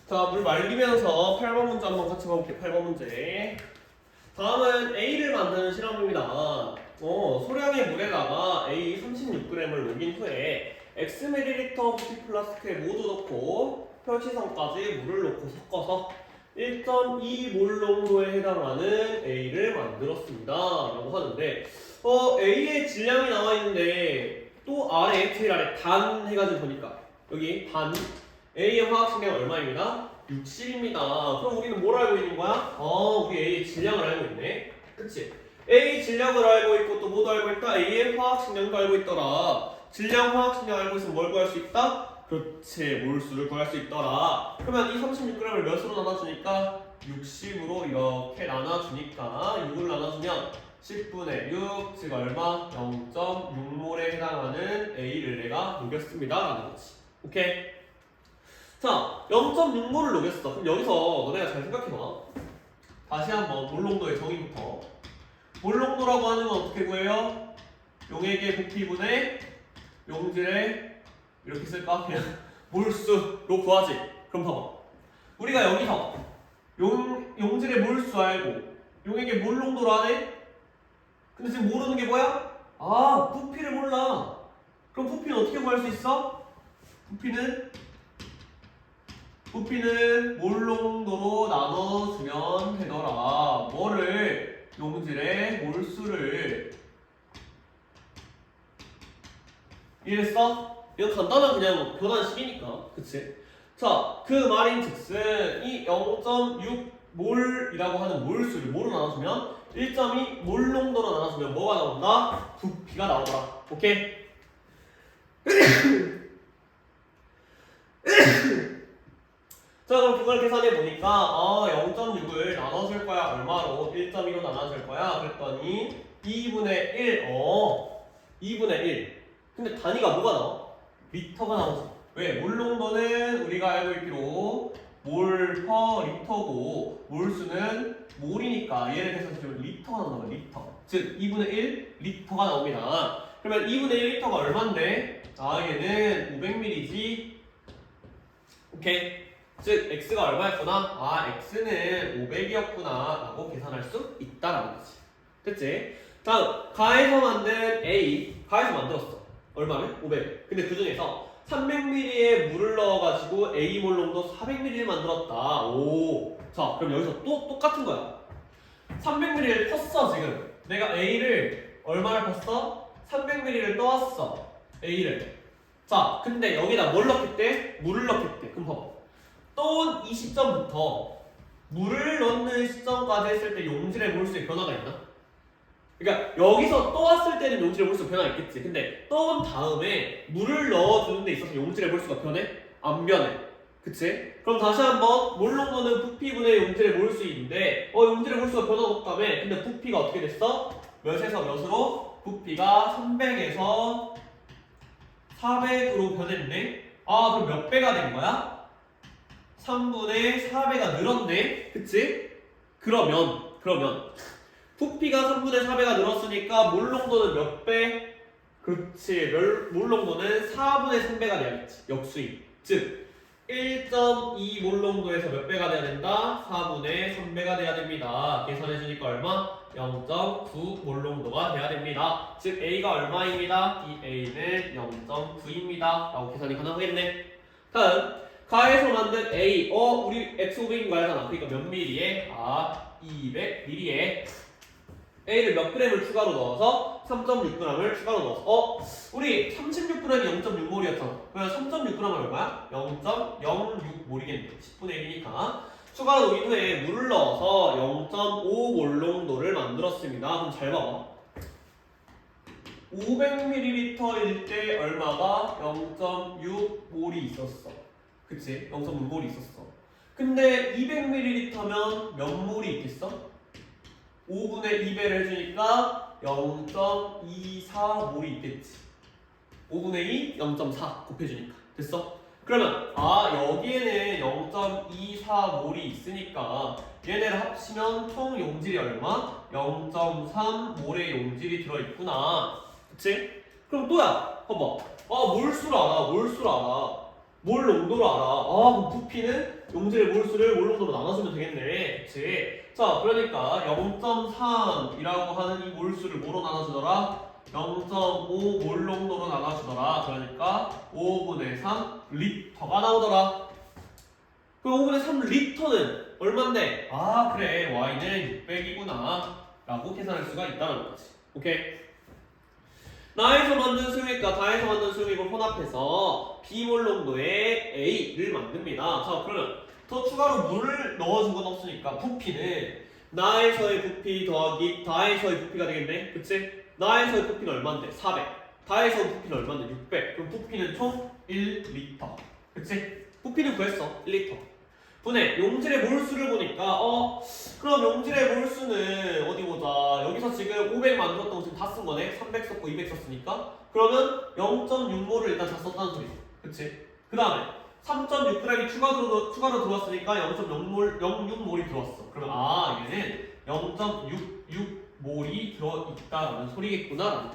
자, 물 말리면서 8번 문제 한번 같이 봐볼게요. 8번 문제. 다음은 A를 만드는 실험입니다. 소량의 물에다가 A 36g을 녹인 후에 Xml 부피 플라스틱에 모두 넣고 표시선까지 물을 넣고 섞어서 1.2몰 농도에 해당하는 A를 만들었습니다. 라고 하는데 A의 질량이 나와 있는데 또 아래, 제일 아래 단 해가지고 보니까 여기 단 A의 화학식량 얼마입니다? 60입니다. 그럼 우리는 뭘 알고 있는 거야? 우리 A의 질량을 알고 있네. 그치? A 질량을 알고 있고 또 뭐도 알고 있다? A의 화학식량도 알고 있더라. 질량 화학식량 알고 있으면 뭘 구할 수 있다? 그렇지 몰수를 구할 수 있더라. 그러면 이 36g을 몇으로 나눠주니까 60으로 이렇게 나눠주니까 6을 나눠주면 10분의 6, 즉 얼마? 0.6몰에 해당하는 A를 내가 녹였습니다 라는 거지. 오케이? 자, 0.6몰을 녹였어. 그럼 여기서 너네가 잘 생각해봐. 다시 한번 몰농도의 정의부터. 몰농도라고 하는 건 어떻게 구해요? 용액의 부피분의 용질의 이렇게 쓸까? 그냥 몰수로 구하지. 그럼 봐봐. 우리가 여기서 용질의 몰수 알고 용액의 몰농도로 하네? 근데 지금 모르는 게 뭐야? 아, 부피를 몰라. 그럼 부피는 어떻게 구할 수 있어? 부피는 몰농도로 나눠주면 되더라. 뭐를? 용질의 몰수를. 이해했어? 이거 간단한 그냥 변환식이니까. 그치? 자, 그 말인 즉슨 이 0.6몰이라고 하는 몰수를 뭐로 나눠주면 1.2 몰농도로 나눠주면 뭐가 나온다? 부피가 나오더라. 오케이? 자, 그럼 그걸 계산해 보니까 0.6을 나눠줄 거야. 얼마로? 1.2로 나눠줄 거야. 그랬더니 2분의 1. 2분의 1. 근데 단위가 뭐가 나와? 리터가 나오지. 왜? 몰농도는 우리가 알고 있기로 몰 퍼 리터고 몰수는 몰이니까 얘를 해서 지금 리터가 나온단 말이야. 리터. 즉 2분의 1 리터가 나옵니다. 그러면 2분의 1 리터가 얼만데? 얘는 500ml지. 오케이. 즉 x가 얼마였구나? x는 500이었구나 라고 계산할 수 있다라는 거지. 됐지? 다음 가해서 만든 A 가해서 만들었어. 얼마를? 500. 근데 그 중에서 300ml에 물을 넣어가지고 A 몰농도 400ml를 만들었다. 오. 자, 그럼 여기서 또 똑같은 거야. 300ml를 펐어 지금. 내가 A를 얼마를 폈어? 300ml를 떠왔어. A를. 자, 근데 여기다 뭘 넣겠대? 물을 넣겠대. 그럼 봐봐. 떠온 이 시점부터 물을 넣는 시점까지 했을 때 용질의 몰수에 변화가 있나? 그러니까 여기서 떠왔을 때는 용질의 몰수가 변화가 있겠지. 근데 떠온 다음에 물을 넣어주는 데 있어서 용질의 몰수가 변해? 안 변해. 그치? 그럼 다시 한번 몰농도는 부피분의 용질의 몰수인데 용질의 몰수가 변화가 없다며. 근데 부피가 어떻게 됐어? 몇에서 몇으로? 부피가 300에서 400으로 변했네. 그럼 몇 배가 된 거야? 3분의 4배가 늘었네. 그치? 그러면 부피가 3분의 4배가 늘었으니까 몰농도는 몇 배? 그렇지. 몰농도는 4분의 3배가 돼야겠지. 역수임. 즉 1.2 몰농도에서 몇 배가 돼야 된다? 4분의 3배가 돼야 됩니다. 계산해주니까 얼마? 0.9 몰농도가 돼야 됩니다. 즉 A가 얼마입니다? 이 A는 0.9입니다. 라고 계산이 가능하겠네. 다음 가해서 만든 A, 우리 X500인 거 알잖아. 그러니까 몇 밀리에? 200ml에 A를 몇 g을 추가로 넣어서 3.6g을 추가로 넣어서 우리 36g이 0.6몰이었잖아. 그러면 3.6g은 얼마야? 0.06몰이겠네. 10분의 1이니까 추가로 녹인 후에 물을 넣어서 0.5몰농도를 만들었습니다. 그럼 잘 봐봐. 500ml일 때 얼마가 0.6몰이 있었어. 그치? 0.6몰이 있었어. 근데 200ml면 몇 몰이 있겠어? 5분의 2배를 해주니까 0.24몰이 있겠지. 5분의 2, 0.4 곱해주니까. 됐어? 그러면 여기에는 0.24몰이 있으니까 얘네를 합치면 총 용질이 얼마? 0.3몰의 용질이 들어있구나. 그치? 그럼 또야 봐봐. 몰수를 알아. 몰 농도를 알아. 그럼 부피는 용질의 몰수를 몰 농도로 나눠주면 되겠네. 그치? 자, 그러니까 0.3이라고 하는 이 몰수를 뭐로 나눠주더라? 0.5 몰 농도로 나눠주더라. 그러니까 5분의 3 리터가 나오더라. 그럼 5분의 3 리터는 얼만데? 그래. Y는 600이구나. 라고 계산할 수가 있다는 거지. 오케이? 나에서 만든 수용액과 다에서 만든 수용액을 혼합해서 비몰농도의 A를 만듭니다. 자, 그러면 더 추가로 물을 넣어준 건 없으니까 부피는 나에서의 부피 더하기 다에서의 부피가 되겠네. 그치? 나에서의 부피는 얼만데? 400. 다에서의 부피는 얼만데? 600. 그럼 부피는 총 1리터. 그치? 부피는 구했어. 1리터. 분해 용질의 몰수를 보니까 그럼 용질의 몰수는 어디 보자. 여기서 지금 500 만들었던 거 지금 다 쓴 거네. 300 썼고 200 썼으니까. 그러면 0.6몰을 일단 다 썼다는 소리지. 그치? 그 다음에 3.6g이 추가로 들어왔으니까 0.0몰, 0.6몰이 들어왔어. 그러면 얘는 0.66몰이 들어있다라는 소리겠구나.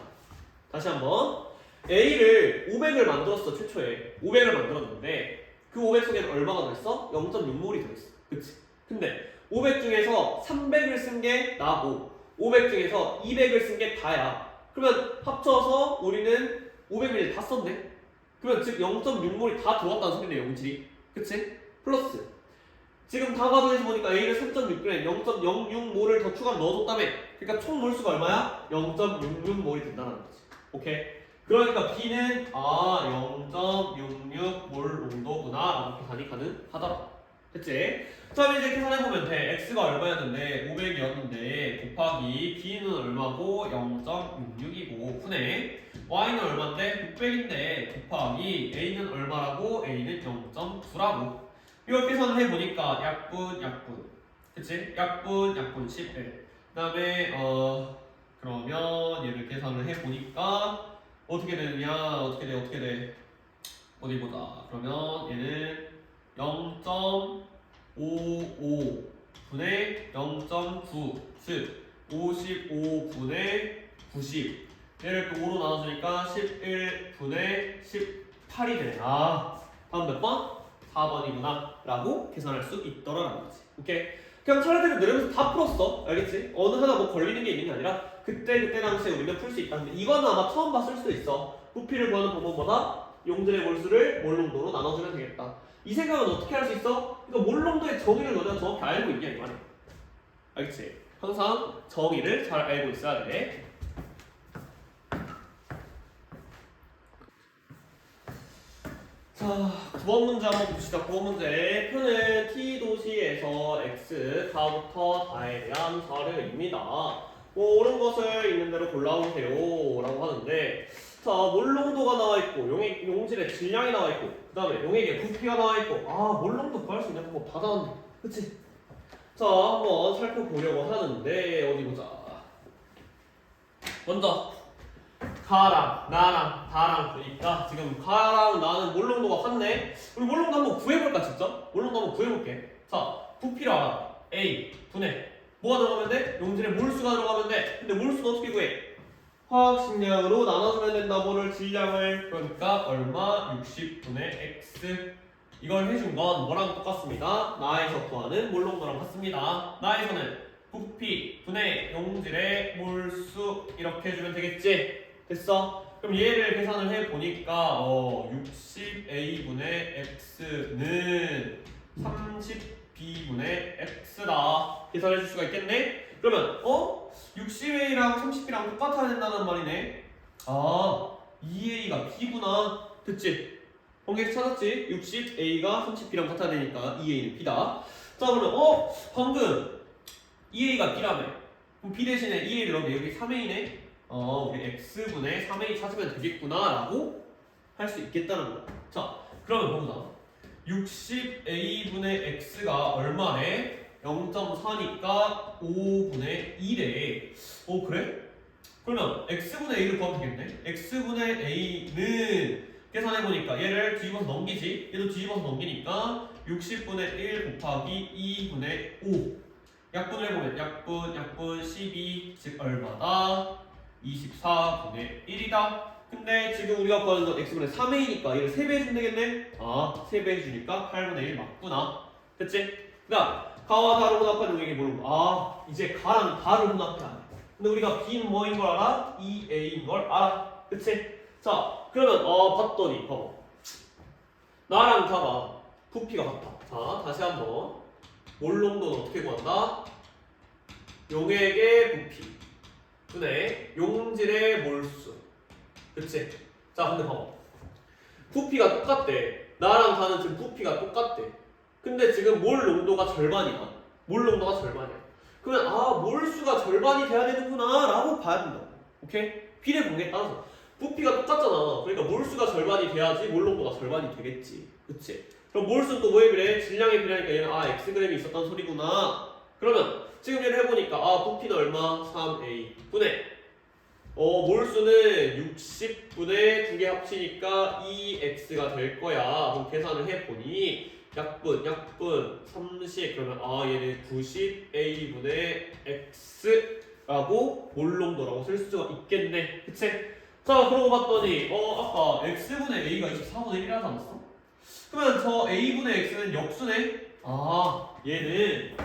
다시 한번 A를 500을 만들었어. 최초에 500을 만들었는데 그 500 속에는 얼마가 들어있어? 0.6몰이 들어있어. 그치? 근데 500 중에서 300을 쓴 게 나고 500 중에서 200을 쓴 게 다야. 그러면 합쳐서 우리는 500ml 다 썼네? 그러면 즉 0.6몰이 다 들어왔다는 소리네, 용질이. 그치? 플러스 지금 다 가져에서 보니까 A는 3.6g, 0.06몰을 더 추가로 넣어줬다며. 그러니까 총 몰수가 얼마야? 0.66몰이 된다는 거지. 오케이? 그러니까 B는 0.66몰 농도구나 라고 계산이 가능하더라. 됐지? 자, 이제 계산해보면 돼. X가 얼마였는데 500이었는데 곱하기 B는 얼마고 0.66이고 분해 Y는 얼마인데 600인데 곱하기 A는 얼마라고? A는 0.9라고. 이걸 계산을 해보니까 약분 그치? 약분 11. 그 다음에 그러면 얘를 계산을 해보니까 어떻게 되느냐? 어떻게 돼? 어디 보자. 그러면 얘는 0.55분의 0.9, 즉 55분의 90. 얘를 또 5로 나눠주니까 11분의 18이 되네. 다음 몇 번? 4번이구나 라고 계산할 수 있더라라는 거지. 오케이? 그냥 차례대로 내려면서 다 풀었어. 알겠지? 어느 하나 뭐 걸리는 게 있는 게 아니라 그때 당시에 우리가 풀 수 있다는데 이거는 아마 처음 봤을 수도 있어. 부피를 구하는 방법보다 용질의 몰수를 몰농도로 나눠주면 되겠다. 이 생각은 어떻게 할 수 있어? 그러니까 몰농도의 정의를 너네가 정확히 알고 있냐 이 말이야. 알겠지? 항상 정의를 잘 알고 있어야 돼. 자, 9번 문제 한번 봅시다. 9번 문제. 표는 T도시에서 X 다부터 다에 대한 사례입니다. 뭐 옳은 것을 있는 대로 골라오세요 라고 하는데, 자, 몰농도가 나와있고 용질의 질량이 나와있고 그 다음에 용액의 부피가 나와있고 몰농도 구할 수 있는 방법 다 나왔네. 그치? 자, 한번 살펴보려고 하는데 어디 보자. 먼저 가랑 나랑 다랑 보니까 지금 가랑 나는 몰농도가 같네. 우리 몰농도 한번 구해볼까 직접? 몰농도 한번 구해볼게. 자, 부피를 알아. A 분해 뭐가 들어가면 돼? 용질의 몰수가 들어가면 돼. 근데 몰수는 어떻게 구해? 화학식량으로 나눠주면 된다. 뭐를 질량을. 그러니까 얼마? 60분의 X. 이걸 해준 건 뭐랑 똑같습니다. 나에서 구하는 몰농도랑 같습니다. 나에서는 부피 분해 용질의 몰수 이렇게 해주면 되겠지? 됐어? 그럼 얘를 계산을 해보니까 60A분의 X는 30B분의 X다. 계산해줄 수가 있겠네? 그러면 60A랑 30B랑 똑같아야 된다는 말이네. 2A가 B구나. 됐지? 번개수 찾았지? 60A가 30B랑 같아야 되니까 2A는 B다. 자, 그러면 방금 2A가 B라며. 그럼 B 대신에 2A를 넣으면 여기 3A네? 우리 X분의 3A 찾으면 되겠구나 라고 할 수 있겠다는 거야. 자, 그러면 보자. 60A분의 X가 얼마래? 0.4니까 5분의 2래. 그래? 그러면 X분의 A를 구하면 되겠네? X분의 A는 계산해보니까 얘를 뒤집어서 넘기지? 얘도 뒤집어서 넘기니까 60분의 1 곱하기 2분의 5. 약분을 해보면 약분 12, 즉 얼마다? 24분의 1이다. 근데 지금 우리가 구하는 건 X분의 3A니까 얘를 3배 해주면 되겠네? 3배 해주니까 8분의 1 맞구나. 됐지? 그 다음 가와 다를 혼합한 용액이 뭐는 거? 이제 가랑 다를 혼합해야 돼. 근데 우리가 B는 뭐인 걸 알아? 2A인 걸 알아. 그치? 자, 그러면 봤더니 봐봐. 나랑 가가 부피가 같아. 자, 다시 한번 몰농도는 어떻게 구한다? 용액의 부피 분의 용질의 몰수. 그치? 자, 근데 봐봐. 부피가 똑같대. 나랑 가는 지금 부피가 똑같대. 근데 지금 몰 농도가 절반이야. 몰 농도가 절반이야. 그러면 몰수가 절반이 돼야 되는구나 라고 봐야 된다. 오케이? 비례 관계에 따라서 부피가 똑같잖아. 그러니까 몰수가 절반이 돼야지 몰농도가 절반이 되겠지. 그치? 그럼 몰수는 또 뭐에 비례해? 질량에 비례하니까 얘는 Xg이 있었단 소리구나. 그러면 지금 얘를 해보니까 부피는 얼마? 3A 분의 몰수는 60분의 두 개 합치니까 2X가 될 거야. 그럼 계산을 해보니 약분 30 그러면 얘는 90A분의 X라고 몰농도라고 쓸 수가 있겠네. 그치? 자 그러고 봤더니 아까 X분의 A가 24분의 1이라지 않았어? 그러면 저 A분의 X는 역수네? 얘는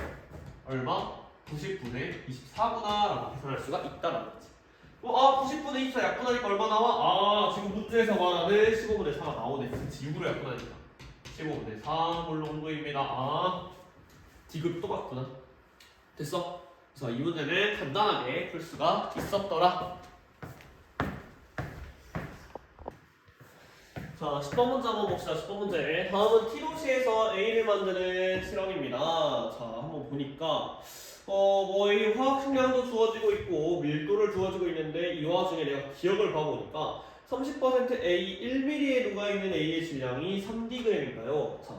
얼마? 90분의 24구나 라고 계산할 수가 있다는 거지. 90분의 24 약분하니까 얼마 나와? 지금 문제에서 말하는 15분의 4가 나오네. 그치 6으로 약분하니까 15분의 4 몰농도입니다. 디귿 똑같구나. 됐어? 그래서 이 문제는 간단하게 풀 수가 있었더라. 자, 10번 문제 한번 봅시다. 10번 문제. 다음은 T도시에서 A를 만드는 실험입니다. 자, 한번 보니까 이 화학 식량도 주어지고 있고 밀도를 주어지고 있는데 이 와중에 내가 기억을 봐보니까 30% A 1mm에 녹아있는 A의 질량이 3dg인가요? 자,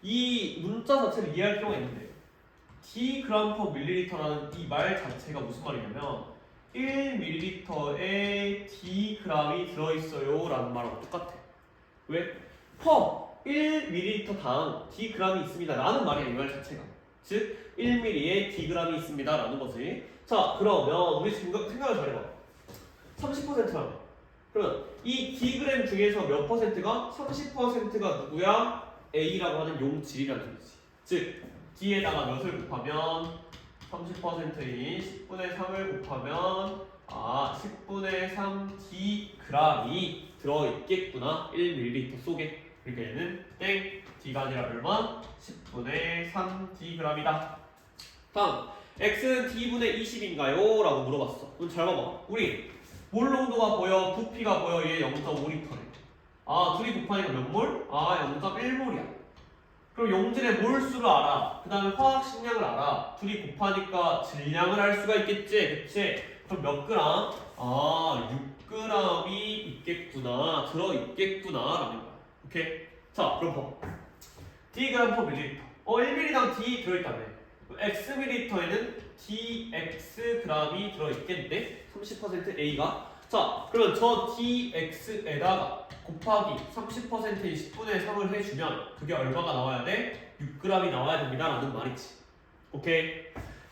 이 문자 자체를 이해할 필요가 있는데 dg/ml라는 이 말 자체가 무슨 말이냐면 1ml에 dg이 들어있어요 라는 말하고 똑같아. 왜? per 1ml당 dg이 있습니다 라는 말이야 이 말 자체가. 즉 1mm에 dg이 있습니다 라는 거지. 자 그러면 우리 생각을 잘해봐. 30%라며. 그러면 이 dg 중에서 몇 퍼센트가? 30%가 누구야? A라고 하는 용질이라는 얘기지. 즉 D에다가 몇을 곱하면 30%인 10분의 3을 곱하면 10분의 3 dg이 들어있겠구나. 1ml 속에. 그러니까 얘는 땡 D가 아니라 얼마? 10분의 3 dg이다. 다음 X는 D분의 20인가요? 라고 물어봤어. 그럼 잘 봐봐. 우리 몰농도가 보여, 부피가 보여. 얘 0.5L래. 둘이 곱하니까 몇 몰? 0.1몰이야. 그럼 용질의 몰수를 알아. 그 다음에 화학 식량을 알아. 둘이 곱하니까 질량을 알 수가 있겠지. 그치? 그럼 몇 그램? 6g이 있겠구나. 들어있겠구나. 라는 거야. 오케이? 자, 그럼 봐. dg/ml. 1ml당 D 들어있다며. xml에는 dxg이 들어있겠는데? 30% A가? 자, 그러면 저 dx에다가 곱하기 30%인 10분의 3을 해주면 그게 얼마가 나와야 돼? 6g이 나와야 됩니다 라는 말이지. 오케이?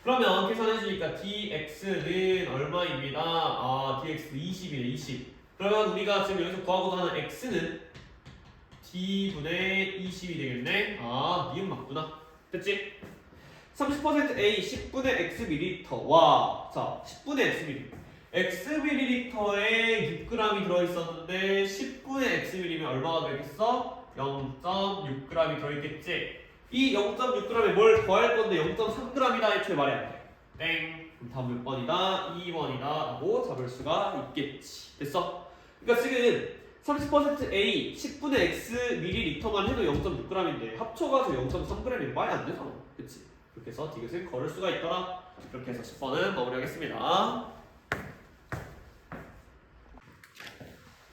그러면 계산해주니까 dx는 얼마입니다. dx 20이네 20. 그러면 우리가 지금 여기서 구하고자 하는 x는 d분의 20이 되겠네. 니은 맞구나. 됐지? 30% A 10분의 x 밀리리터. 와, 자 10분의 x 밀리리터. xml에 6g이 들어있었는데 10분의 xml면 얼마가 되겠어? 0.6g이 들어있겠지? 이 0.6g에 뭘 더할 건데 0.3g이다 애초에 말해야 돼. 땡. 그럼 답 몇 번이다? 2번이다 라고 잡을 수가 있겠지. 됐어? 그러니까 지금 30% A 10분의 x 밀리리터만 해도 0.6g인데 합쳐가지고 0.3g이면 말이 안 되잖아. 그치? 그렇게 해서 디귿을 걸을 수가 있더라. 그렇게 해서 10번은 마무리하겠습니다.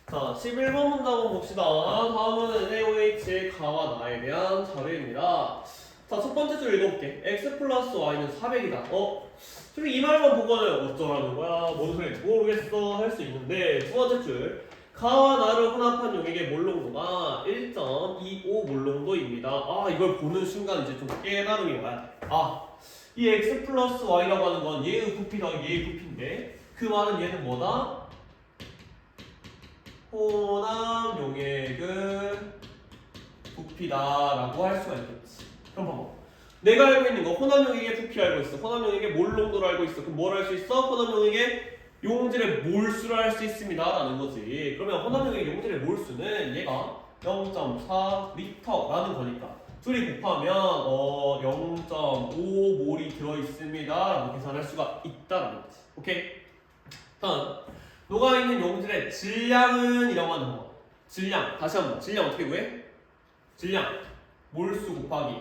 자, 11번 문제 한번 봅시다. 다음은 NaOH의 가와 나에 대한 자료입니다. 자, 첫 번째 줄 읽어볼게. x 플러스 y는 400이다. 지금 이 말만 보고는 어쩌라는 거야? 뭔 소리 모르겠어 할 수 있는데 두 번째 줄 가와 나를 혼합한 용액의 몰농도가 1.25 몰농도입니다. 이걸 보는 순간 이제 좀 깨달음이 와야 돼. 이 x 플러스 y라고 하는 건 얘의 부피 더하기 얘의 부피인데 그 말은 얘는 뭐다? 혼합 용액의 부피다라고 할 수가 있겠지. 그럼 봐봐. 내가 알고 있는 거 혼합 용액의 부피 알고 있어. 혼합 용액의 몰농도를 알고 있어. 그럼 뭘 알 수 있어? 혼합 용액의 용질의 몰수를 알 수 있습니다 라는 거지. 그러면 혼합 용액의 용질의 몰수는 얘가 0.4리터라는 거니까 둘이 곱하면 0.5몰이 들어있습니다 라고 계산할 수가 있다는 거지. 오케이? 다음 녹아있는 용질의 질량은 이라고 하는 거. 질량 다시 한번 질량 어떻게 구해? 질량 몰수 곱하기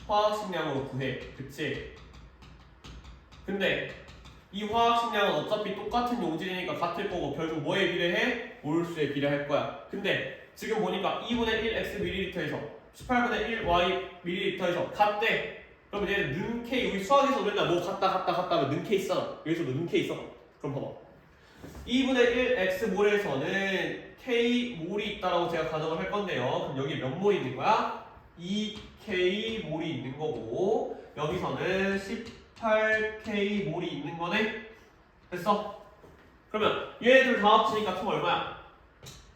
화학식량으로 구해. 그치? 근데 이 화학식량은 어차피 똑같은 용질이니까 같을 거고 결국 뭐에 비례해? 몰수에 비례할 거야. 근데 지금 보니까 2분의 1 x ml에서 18분의 1 y ml에서 같대. 그러면 얘는 는 K, 우리 수학에서 맨날 뭐 같다 하면 는 K 써. 여기서도 는 K 써. 그럼 봐봐. 2분의 1 x 몰에서는 K 몰이 있다라고 제가 가정을 할 건데요. 그럼 여기 몇 몰이 있는 거야? 2K 몰이 있는 거고 여기서는 18K 몰이 있는 거네. 됐어? 그러면 얘네들 다 합치니까 총 얼마야?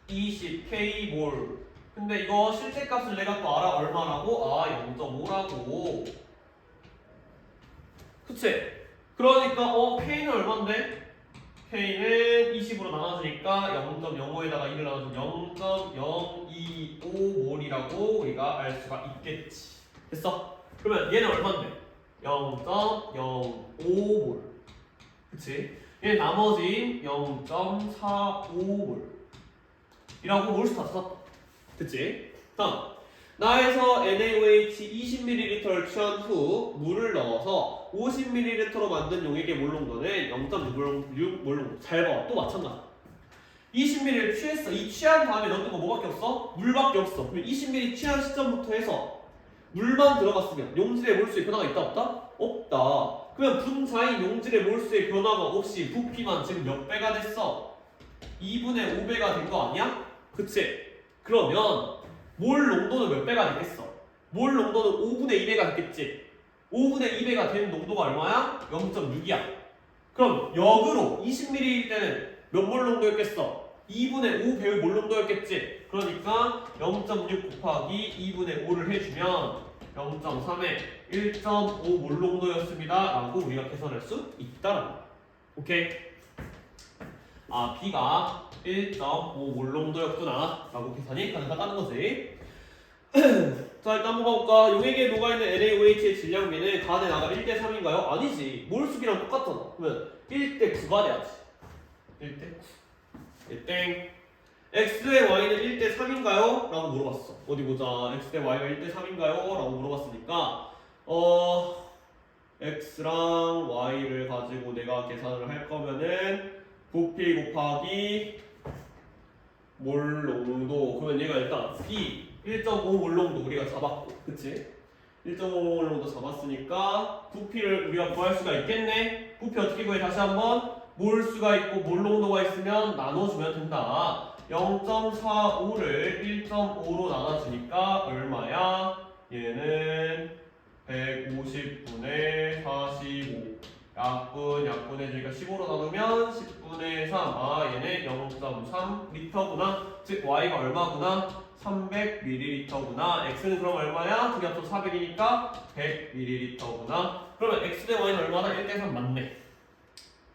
20K 몰. 근데 이거 실제 값을 내가 또 알아. 얼마라고? 아 0.5라고. 그치? 그러니까 K는 얼만데? K는 20으로 나눠주니까 0.05에다가 1을 나눠주면 0.025몰이라고 우리가 알 수가 있겠지. 됐어? 그러면 얘는 얼만데? 0.05몰. 그치? 얘 나머지 0.45몰 이라고 몰수 다 썼다. 됐지? 다음 나에서 NaOH 20ml를 취한 후 물을 넣어서 50ml로 만든 용액의 몰농도는 0.6몰농도. 잘 봐. 또 마찬가지. 20ml를 취했어. 이 취한 다음에 넣는 거 뭐밖에 없어? 물밖에 없어. 그럼 20ml 취한 시점부터 해서 물만 들어갔으면 용질의 몰수의 변화가 있다 없다? 없다. 그러면 분자인 용질의 몰수의 변화가 없이 부피만 지금 몇 배가 됐어? 2분의 5배가 된 거 아니야? 그치? 그러면 몰 농도는 몇 배가 되겠어? 몰 농도는 5분의 2배가 됐겠지? 5분의 2배가 된 농도가 얼마야? 0.6이야. 그럼 역으로 20ml일 때는 몇 몰 농도였겠어? 2분의 5배의 몰 농도였겠지? 그러니까 0.6 곱하기 2분의 5를 해주면 0.3에 1.5 몰 농도였습니다 라고 우리가 계산할 수 있다라는 거야. 오케이? 아 B가 1.5 몰 농도였구나 라고 계산이 가능하다는 거지. 자 일단 한번 봐볼까. 용액에 녹아있는 NaOH의 질량비는 가내 나가 1대 3인가요? 아니지. 몰수기랑 똑같잖아. 그러면 1대 9가 돼야지. 1대 9. 땡. X대 Y는 1대 3인가요? 라고 물어봤어. 어디 보자. X대 Y가 1대 3인가요? 라고 물어봤으니까 X랑 Y를 가지고 내가 계산을 할 거면은 부피 곱하기 몰 농도. 그러면 얘가 일단 B 1.5몰 농도 우리가 잡았고, 그치? 1.5몰 농도 잡았으니까 부피를 우리가 구할 수가 있겠네. 부피 어떻게 구해? 다시 한번 몰수가 있고 몰 농도가 있으면 나눠주면 된다. 0.45를 1.5로 나눠주니까 얼마야? 얘는 150분의 45. 약분해주니까 15로 나누면 10분의 3. 아 얘네 0.3L구나. 즉 Y가 얼마구나? 300ml구나. X는 그럼 얼마야? 두 개 합쳐 400이니까 100ml구나. 그러면 X 대 Y는 얼마나? 1대 3 맞네.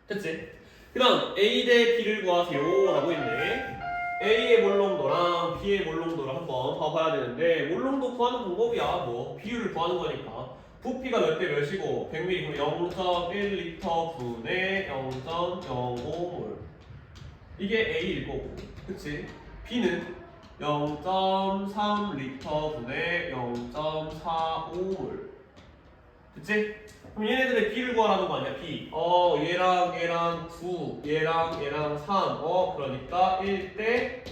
됐지? 그 다음 A 대 B를 구하세요 라고 했네. A의 몰농도랑 B의 몰농도를 한번 봐봐야 되는데 몰농도 구하는 방법이야. 뭐 비율을 구하는 거니까. 부피가 몇 대 몇이고 100ml 그럼 0.1L 분의 0.05몰. 이게 A일 거고, 그치? B는 0.3L 분의 0.45몰. 그치? 그럼 얘네들의 B를 구하라는 거 아니야? B. 얘랑 얘랑 9, 얘랑 얘랑 3. 그러니까 1대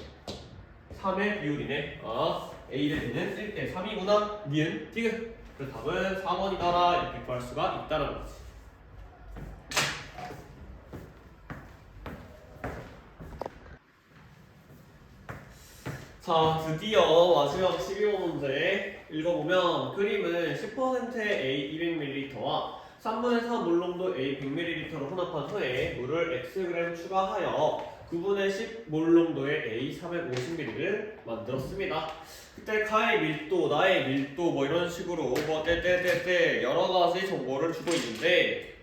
3의 비율이네. A 대 B는 1대 3이구나. 니은 디귿. 그 답은 4번이다라 이렇게 구할 수가 있다는 거지. 자, 드디어 마지막 12번 문제 읽어보면 그림은 10%의 A 200ml와 3분의 4 몰농도 A 100ml로 혼합한 후에 물을 Xg 추가하여 9분의 10 몰농도의 A 450ml를 만들었습니다. 그때 가의 밀도, 나의 밀도 뭐 이런 식으로 뭐 떼떼떼떼 여러 가지 정보를 주고 있는데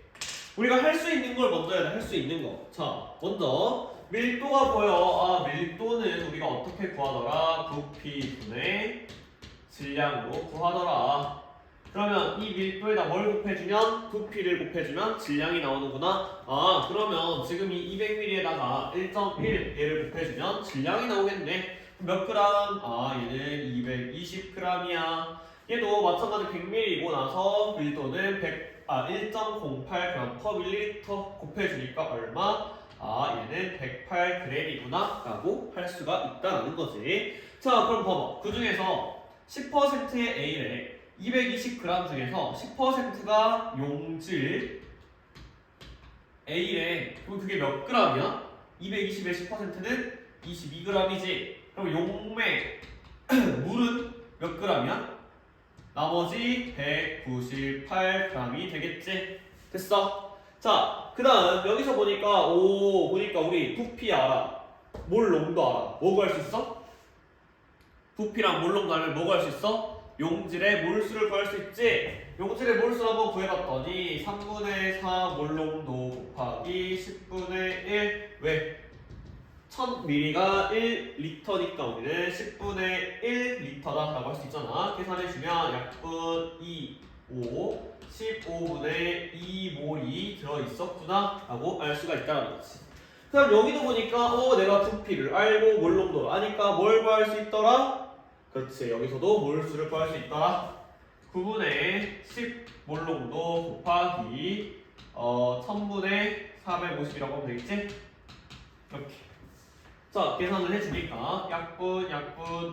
우리가 할 수 있는 걸 먼저 해야 돼. 할 수 있는 거. 자, 먼저 밀도가 보여. 밀도는 우리가 어떻게 구하더라? 부피 분의 질량으로 구하더라. 그러면 이 밀도에다 뭘 곱해주면? 부피를 곱해주면 질량이 나오는구나. 그러면 지금 이 200ml에다가 1.1 얘를 곱해주면 질량이 나오겠네. 몇 그램? 얘는 220g이야. 얘도 마찬가지 100ml이고 나서 밀도는 1.08g per 밀리리터 곱해주니까 얼마? 얘는 108g이구나 라고 할 수가 있다는 거지. 자, 그럼 봐봐. 그 중에서 10%의 A래 220g 중에서 10%가 용질 A래. 그럼 그게 몇 g이야? 220의 10%는 22g이지. 그럼 용매 물은 몇 g이야? 나머지 198g이 되겠지. 됐어. 자, 그 다음 여기서 보니까 보니까 우리 부피 알아. 몰롱도 알아. 뭐 구할 수 있어? 부피랑 몰롱도 알면 뭐 구할 수 있어? 용질의 몰수를 구할 수 있지. 용질의 몰수를 한번 구해봤더니 3분의 4 몰롱도 곱하기 10분의 1 왜? 1000ml가 1리터니까 우리는 10분의 1리터다 라고 할 수 있잖아. 계산해주면 약분 2, 5, 15분의 2몰이 들어있었구나 라고 알 수가 있다는 거지. 그 다음 여기도 보니까 내가 부피를 알고 몰롱도를 아니까 뭘 구할 수 있더라? 그렇지, 여기서도 몰수를 구할 수 있더라. 9분의 10 몰롱도 곱하기 1000분의 450이라고 하면 되겠지? 이렇게. 자, 계산을 해주니까 약분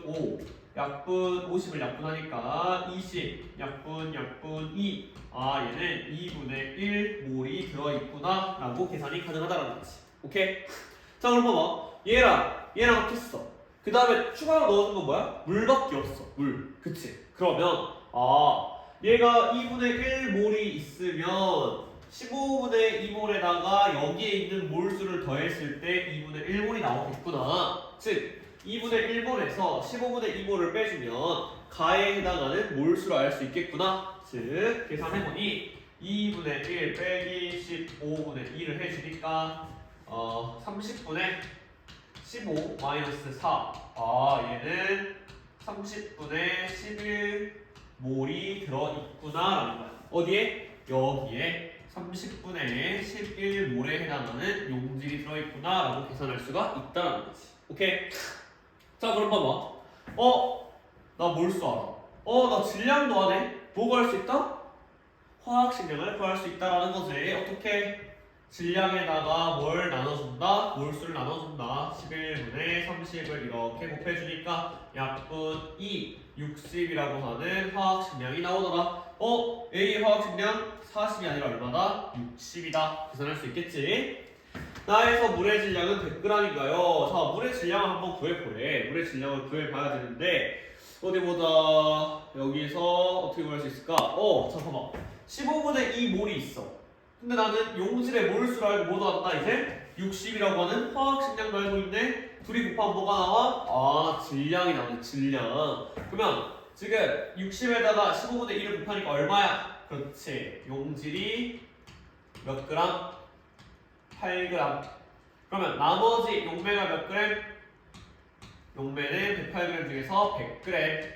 5, 약분 50을 약분하니까 20, 약분 2. 얘는 2분의 1 몰이 들어있구나 라고 계산이 가능하다는 거지. 오케이? 자, 그럼 봐봐. 얘랑 합쳤어. 그 다음에 추가로 넣어준 건 뭐야? 물밖에 없어. 물. 그치? 그러면 얘가 2분의 1 몰이 있으면 15분의 2몰에다가 여기에 있는 몰수를 더했을 때 2분의 1몰이 나오겠구나. 즉 2분의 1몰에서 15분의 2몰을 빼주면 가에 해당하는 몰수를 알 수 있겠구나. 즉 계산해보니 2분의 1 빼기 15분의 2를 해주니까 30분의 15 마이너스 4. 얘는 30분의 11몰이 들어있구나 라는 거야. 어디에? 여기에 30분의 11몰에 해당하는 용질이 들어있구나 라고 계산할 수가 있다는 거지. 오케이? 자, 그럼 봐봐. 나 몰수 알아. 나 질량도 아네. 뭐 구할 수 있다? 화학식량을 구할 수 있다라는 거지. 어떻게? 질량에다가 뭘 나눠준다? 몰수를 나눠준다. 11분의 30을 이렇게 곱해주니까 약분 2, 60이라고 하는 화학식량이 나오더라. A의 화학식량 40이 아니라 얼마다? 60이다. 계산할 수 있겠지? 나에서 물의 질량은 100g인가요? 자, 물의 질량을 한번 구해보래. 물의 질량을 구해봐야 되는데 어디 보자. 여기서 어떻게 구할 수 있을까? 자, 봐봐. 15분의 2몰이 있어. 근데 나는 용질의 몰수를 알고 뭐 나왔다 이제? 60이라고 하는 화학식량도 알고 있네. 둘이 곱하면 뭐가 나와? 질량이 나오네. 질량. 그러면 지금 60에다가 15분의 1을 곱하니까 얼마야? 그렇지. 용질이 몇 그램? 8g. 그러면 나머지 용매가 몇 그램? 용매는 108g 중에서 100g.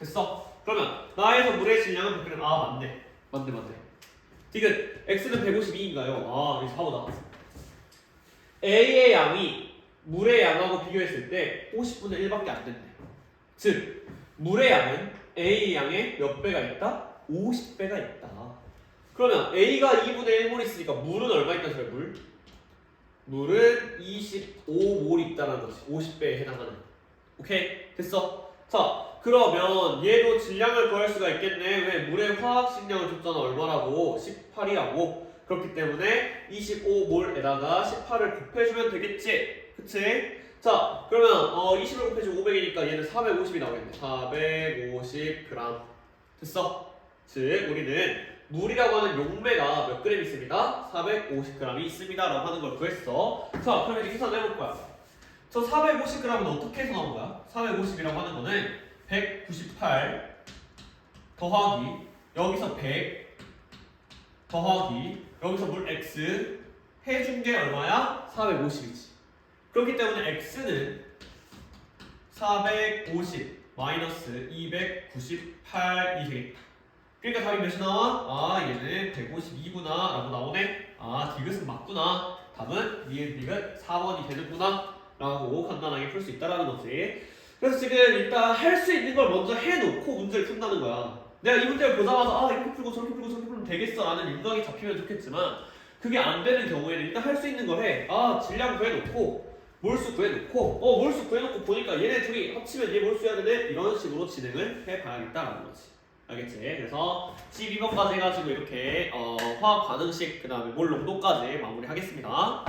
됐어. 그러면 나에서 물의 질량은 100g. 맞네. 디귿 x는 152인가요? 이거 바보다. A의 양이 물의 양하고 비교했을 때 50분의 1밖에 안 된대. 즉 물의 양은 A의 양의 몇 배가 있다? 50배가 있다. 그러면 A가 2분의 1몰 있으니까 물은 얼마 있다는 소리야? 물은 25몰 있다는 거지. 50배에 해당하는. 오케이? 됐어? 자, 그러면 얘도 질량을 구할 수가 있겠네. 왜? 물의 화학식량을 줬잖아. 얼마라고? 18이라고. 그렇기 때문에 25몰에다가 18을 곱해주면 되겠지? 그치? 자, 그러면 20을 곱해주면 500이니까 얘는 450이 나오겠네. 450g. 됐어? 즉 우리는 물이라고 하는 용매가 몇 그램 있습니다? 450g이 있습니다 라고 하는 걸 구했어. 자, 그럼 이제 계산해볼 거야. 저 450g은 어떻게 해서 나온 거야? 450이라고 하는 거는 198 더하기 여기서 100 더하기 여기서 물 x 해준 게 얼마야? 450이지. 그렇기 때문에 x는 450 마이너스 298이 되겠다. 그러니까 답이 몇이 나와? 얘는 152구나 라고 나오네. 디귿은 맞구나. 답은 니은 4번이 되는구나 라고 간단하게 풀 수 있다라는 거지. 그래서 지금 일단 할 수 있는 걸 먼저 해놓고 문제를 푼다는 거야. 내가 이 문제를 보자마자 아 이렇게 풀고 저렇게 풀고 저렇게 풀면 되겠어 라는 윤곽이 잡히면 좋겠지만 그게 안 되는 경우에는 일단 할 수 있는 거 해. 아 질량 구해놓고 몰수 구해놓고 몰수 구해놓고 보니까 얘네 둘이 합치면 얘 몰수 해야 되네 이런 식으로 진행을 해봐야겠다라는 거지. 알겠지? 그래서 12번까지 해가지고 이렇게 화학 반응식 그 다음에 몰 농도까지 마무리하겠습니다.